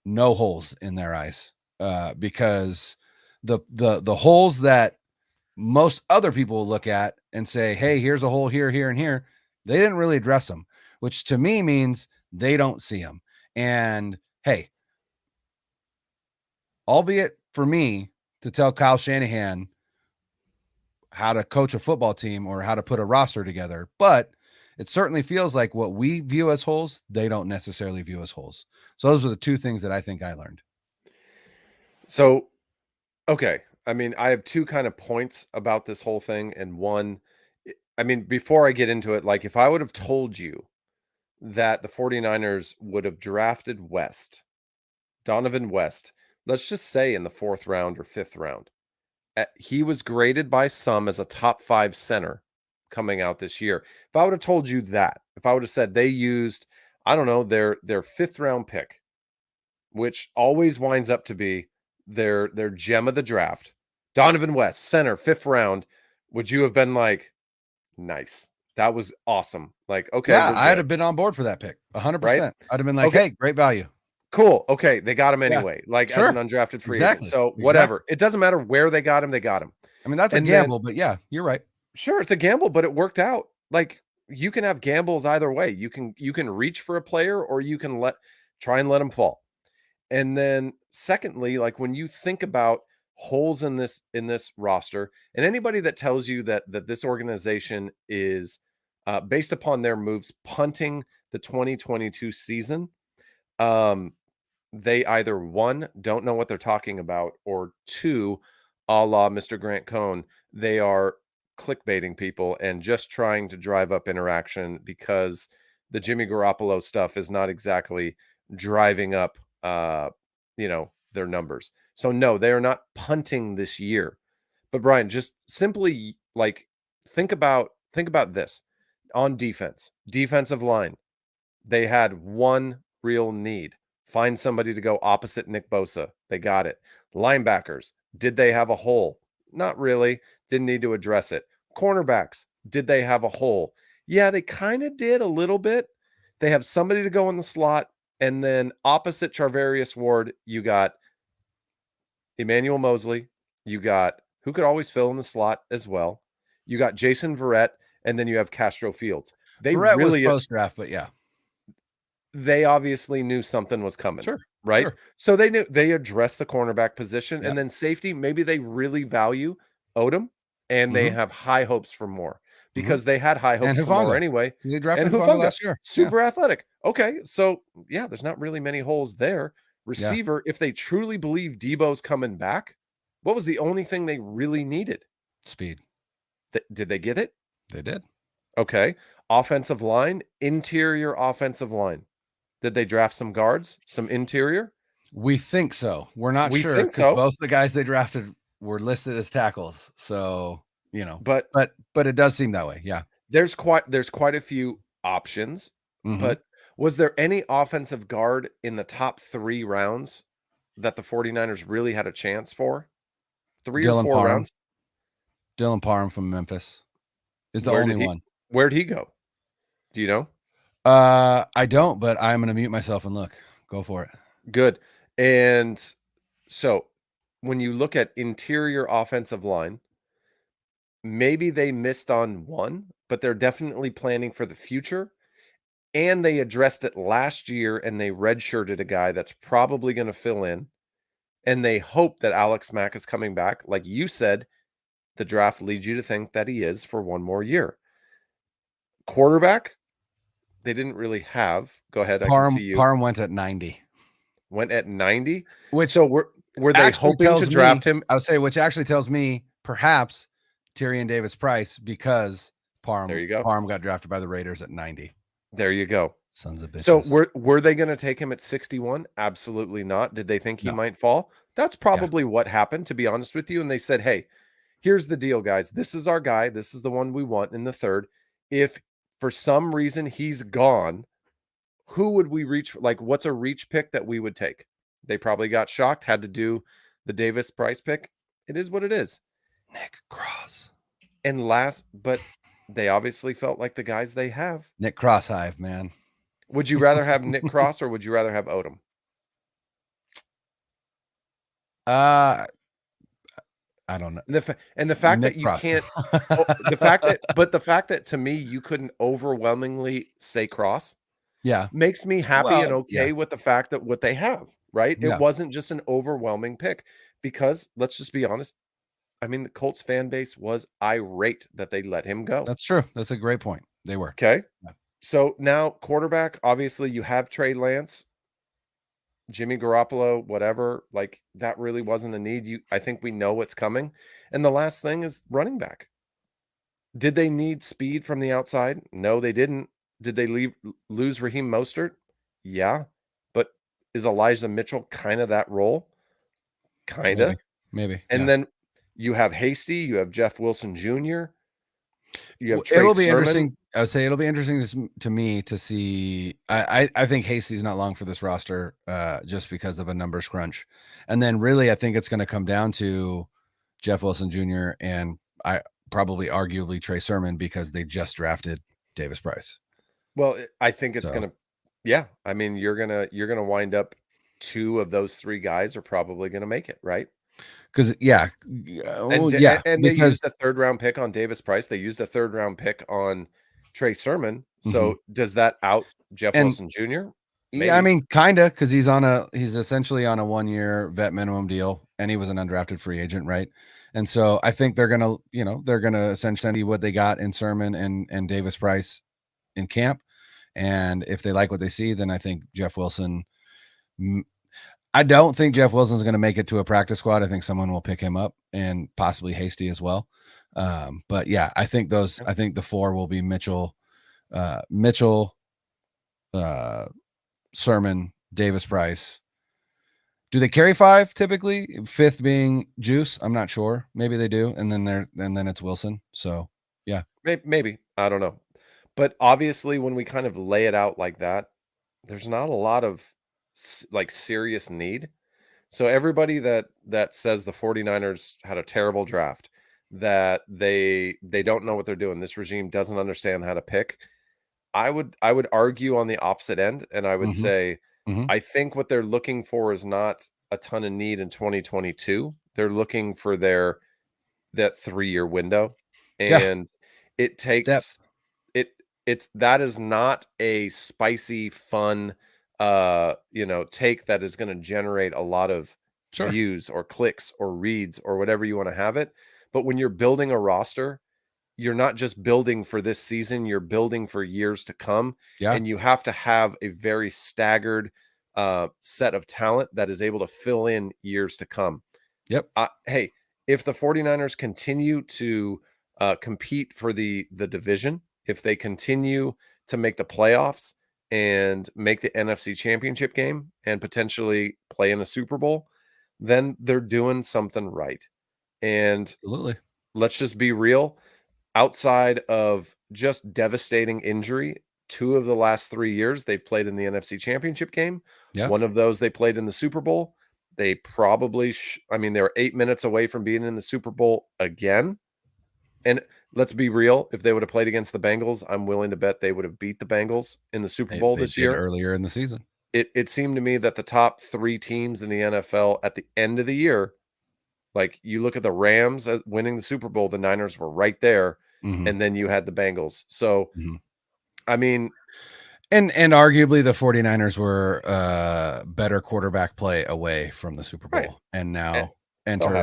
no holes in their eyes, because the holes that most other people will look at and say, hey, here's a hole here, here, and here, they didn't really address them, which to me means they don't see them. And hey, albeit for me to tell Kyle Shanahan how to coach a football team or how to put a roster together, but it certainly feels like what we view as holes, they don't necessarily view as holes. So those are the two things that I think I learned. So, okay. I mean, I have two kind of points about this whole thing. And one, I mean, before I get into it, like if I would have told you that the 49ers would have drafted Donovan West, let's just say in the 4th round or 5th round, he was graded by some as a top 5 center coming out this year. If I would have told you that, if I would have said they used, I don't know, their 5th round pick, which always winds up to be their gem of the draft, Donovan West, center, 5th round, would you have been like, nice? That was awesome. Like, okay, Yeah, we're I'd good, have been on board for that pick 100%. right? I'd have been like, Okay, hey, great value. cool. Okay, they got him Yeah, anyway, like as sure. an undrafted free agent. Exactly. So Exactly. whatever. It doesn't matter where they got him, they got him. I mean, that's a And then gamble, but yeah, you're right. sure, it's a gamble, but it worked out. Like you can have gambles either way. You can reach for a player or you can try and let him fall. And then secondly, like when you think about holes in this roster, and anybody that tells you that this organization is based upon their moves punting the 2022 season, they either one, don't know what they're talking about, or two, a la Mr. Grant Cohn, they are clickbaiting people and just trying to drive up interaction because the Jimmy Garoppolo stuff is not exactly driving up their numbers. So no, they are not punting this year. But Brian, just simply like think about this. On defensive line, they had one real need. Find somebody to go opposite Nick Bosa. They got it. Linebackers, did they have a hole? Not really. Didn't need to address it. Cornerbacks, did they have a hole? Yeah, they kind of did a little bit. They have somebody to go in the slot. And then opposite Charvarius Ward, you got Emmanuel Mosley. You got who could always fill in the slot as well. You got Jason Verrett, and then you have Castro Fields. Verrett was post-draft, but yeah. They obviously knew something was coming. Sure. Right? Sure. So they addressed the cornerback position, and then safety, maybe they really value Odom, and they have high hopes for more because they had high hopes for more anyway. They drafted Hufanga last year. Super athletic. Okay, so yeah, there's not really many holes there. Receiver, if they truly believe Debo's coming back, what was the only thing they really needed? Speed. Did they get it? They did. Okay. Offensive line, interior offensive line. Did they draft some guards, some interior? We think so. We're not sure because both the guys they drafted were listed as tackles. So, but it does seem that way. Yeah. There's quite a few options, but was there any offensive guard in the top 3 rounds that the 49ers really had a chance for? 3 or 4 rounds? Dylan Parham from Memphis is the only one. Where'd he go? Do you know? I don't, but I'm going to mute myself and look. Go for it. Good. And so when you look at interior offensive line, maybe they missed on one, but they're definitely planning for the future. And they addressed it last year and they redshirted a guy that's probably going to fill in. And they hope that Alex Mack is coming back. Like you said, the draft leads you to think that he is for one more year. Quarterback, they didn't really have. Go ahead, I can see you. Parham went at 90, Went at 90. which So were they actually hoping to tells draft me, him? I would say, which actually tells me perhaps Tyrion Davis Price, because There you go. Parham got drafted by the Raiders at 90. There you go. Sons of bitches. So were they going to take him at 61? Absolutely not. Did they think he No. might fall? That's probably what happened, to be honest with you. And they said, hey, here's the deal, guys. This is our guy. This is the one we want in the third. If for some reason he's gone, who would we reach for? Like, what's a reach pick that we would take? They probably got shocked, had to do the Davis Price pick. It is what it is. Nick Cross. And but they obviously felt like the guys they have. Nick Crosshive, man. Would you rather have Nick Cross or would you rather have Odom? I don't know. And the fact Nick that you Cross. can't, the fact that to me you couldn't overwhelmingly say Cross, Yeah, makes me happy Well, and okay with the fact that what they have, right? Yeah. It wasn't just an overwhelming pick, because let's just be honest. I mean, the Colts fan base was irate that they let him go. That's true. That's a great point. They were. Okay. Yeah. So now quarterback, obviously you have Trey Lance, Jimmy Garoppolo, whatever. Like, that really wasn't a need. I think we know what's coming. And the last thing is running back. Did they need speed from the outside? No, they didn't. Did they lose Raheem Mostert? Yeah. But is Elijah Mitchell kind of that role? Kind of. Maybe. And then you have Hasty, you have Jeff Wilson Jr., you have Trey It'll be Sermon. interesting. I would say it'll be interesting to me to see. I think Hasty's not long for this roster, just because of a numbers crunch. And then really, I think it's going to come down to Jeff Wilson Jr. and probably arguably Trey Sermon, because they just drafted Davis Price. Well, I think it's going to, yeah. I mean, you're going to wind up, two of those three guys are probably going to make it, right? Because and they used a third round pick on Davis Price. They used a third round pick on Trey Sermon. So does that out Jeff Wilson Jr.? Maybe. Yeah, I mean, kind of, because he's essentially on a 1-year vet minimum deal, and he was an undrafted free agent, right? And so I think they're gonna essentially see what they got in Sermon and Davis Price in camp, and if they like what they see, then I think Jeff Wilson. I don't think Jeff Wilson's going to make it to a practice squad. I think someone will pick him up, and possibly Hasty as well. But yeah, I think the four will be Mitchell, Sermon, Davis Price. Do they carry 5 typically? 5th being Juice? I'm not sure. Maybe they do, and then it's Wilson. So yeah, maybe, I don't know. But obviously, when we kind of lay it out like that, there's not a lot of like serious need. So everybody that says the 49ers had a terrible draft, that they don't know what they're doing, this regime doesn't understand how to pick, I would argue on the opposite end, and I would say I think what they're looking for is not a ton of need in 2022. They're looking for that 3-year window, and it takes that is not a spicy, fun take that is going to generate a lot of views or clicks or reads or whatever you want to have it. But when you're building a roster, you're not just building for this season, you're building for years to come. And you have to have a very staggered set of talent that is able to fill in years to come. Hey, if the 49ers continue to compete for the division, if they continue to make the playoffs and make the NFC Championship game and potentially play in a Super Bowl, then they're doing something right. And absolutely, let's just be real. Outside of just devastating injury, 2 of the last 3 years they've played in the NFC Championship game. One of those they played in the Super Bowl. They probably, they were 8 minutes away from being in the Super Bowl again. And let's be real, if they would have played against the Bengals, I'm willing to bet they would have beat the Bengals in the Super Bowl this year. Earlier in the season. It seemed to me that the top 3 teams in the NFL at the end of the year, like you look at the Rams as winning the Super Bowl, the Niners were right there, and then you had the Bengals. So, I mean, and arguably the 49ers were better quarterback play away from the Super Bowl, and now they'll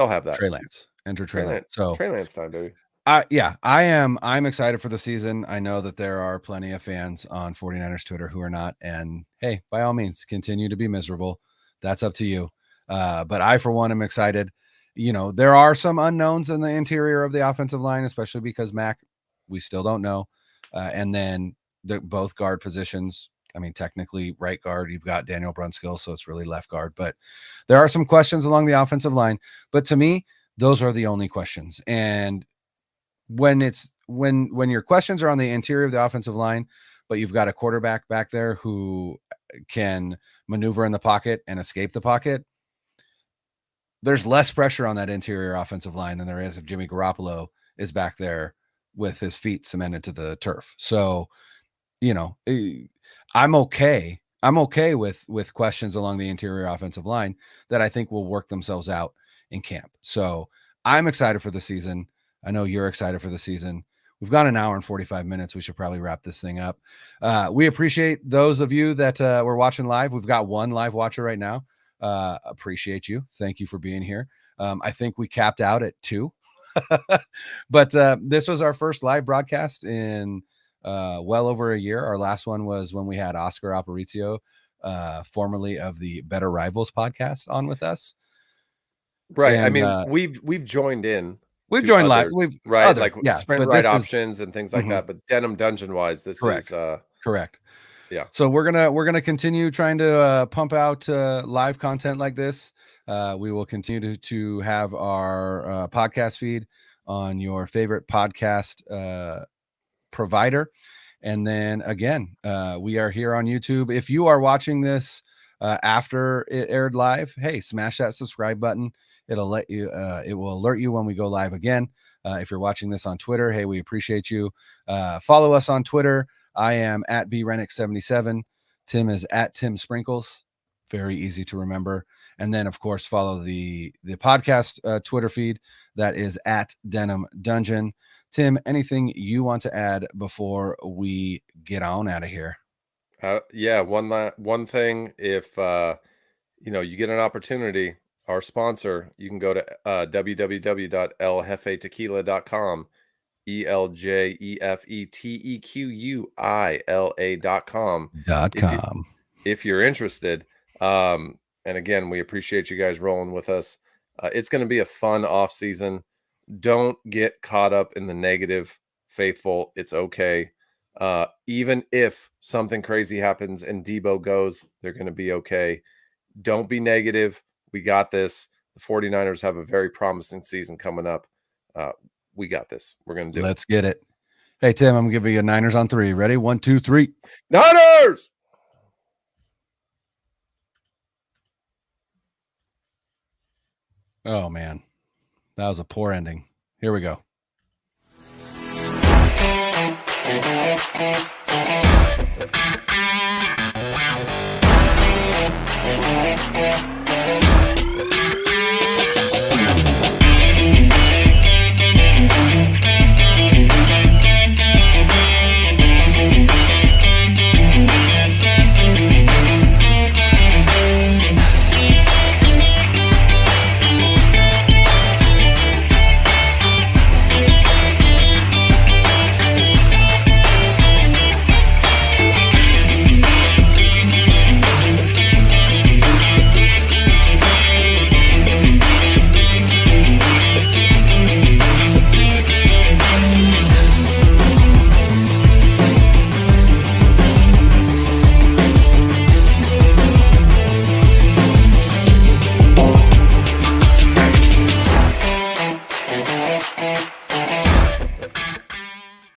have that. Trey Lance. Enter Trey Lance. So Trey Lance time, baby. I'm excited for the season. I know that there are plenty of fans on 49ers Twitter who are not. And hey, by all means, continue to be miserable. That's up to you. But I, for one, am excited. You know, there are some unknowns in the interior of the offensive line, especially because Mac, we still don't know. And then both guard positions. I mean, technically right guard, you've got Daniel Brunskill, so it's really left guard. But there are some questions along the offensive line. But to me, those are the only questions. And when your questions are on the interior of the offensive line, but you've got a quarterback back there who can maneuver in the pocket and escape the pocket, there's less pressure on that interior offensive line than there is if Jimmy Garoppolo is back there with his feet cemented to the turf. So, you know, I'm okay with questions along the interior offensive line that I think will work themselves out in camp. So I'm excited for the season. I know you're excited for the season. We've got an hour and 45 minutes. We should probably wrap this thing up. We appreciate those of you that were watching live. We've got one live watcher right now. Appreciate you. Thank you for being here. I think we capped out at 2, but this was our first live broadcast in well over a year. Our last one was when we had Oscar Aparicio, formerly of the Better Rivals podcast, on with us. Right. And, I mean, we've joined in. We've joined live. Sprint right options and things like that. But Denim Dungeon wise, this correct. is correct. Yeah. So we're gonna continue trying to pump out live content like this. We will continue to have our podcast feed on your favorite podcast provider, and then again, we are here on YouTube. If you are watching this after it aired live, hey, smash that subscribe button. It'll let you. It will alert you when we go live again. If you're watching this on Twitter, hey, we appreciate you. Follow us on Twitter. I am at brennick77. Tim is at Tim Sprinkles. Very easy to remember. And then, of course, follow the podcast Twitter feed. That is at Denim Dungeon. Tim, anything you want to add before we get on out of here? Yeah, one thing. If you get an opportunity, our sponsor, you can go to www.eljefetequila.com. ELJEFETEQUILA.com. If you're interested. And again, we appreciate you guys rolling with us. It's going to be a fun off season. Don't get caught up in the negative, faithful. It's okay. Even if something crazy happens and Debo goes, they're going to be okay. Don't be negative. We got this. The 49ers have a very promising season coming up. We got this. We're going to do it. Let's get it. Hey, Tim, I'm going to give you a Niners on 3. Ready? 1, 2, 3. Niners! Oh, man. That was a poor ending. Here we go.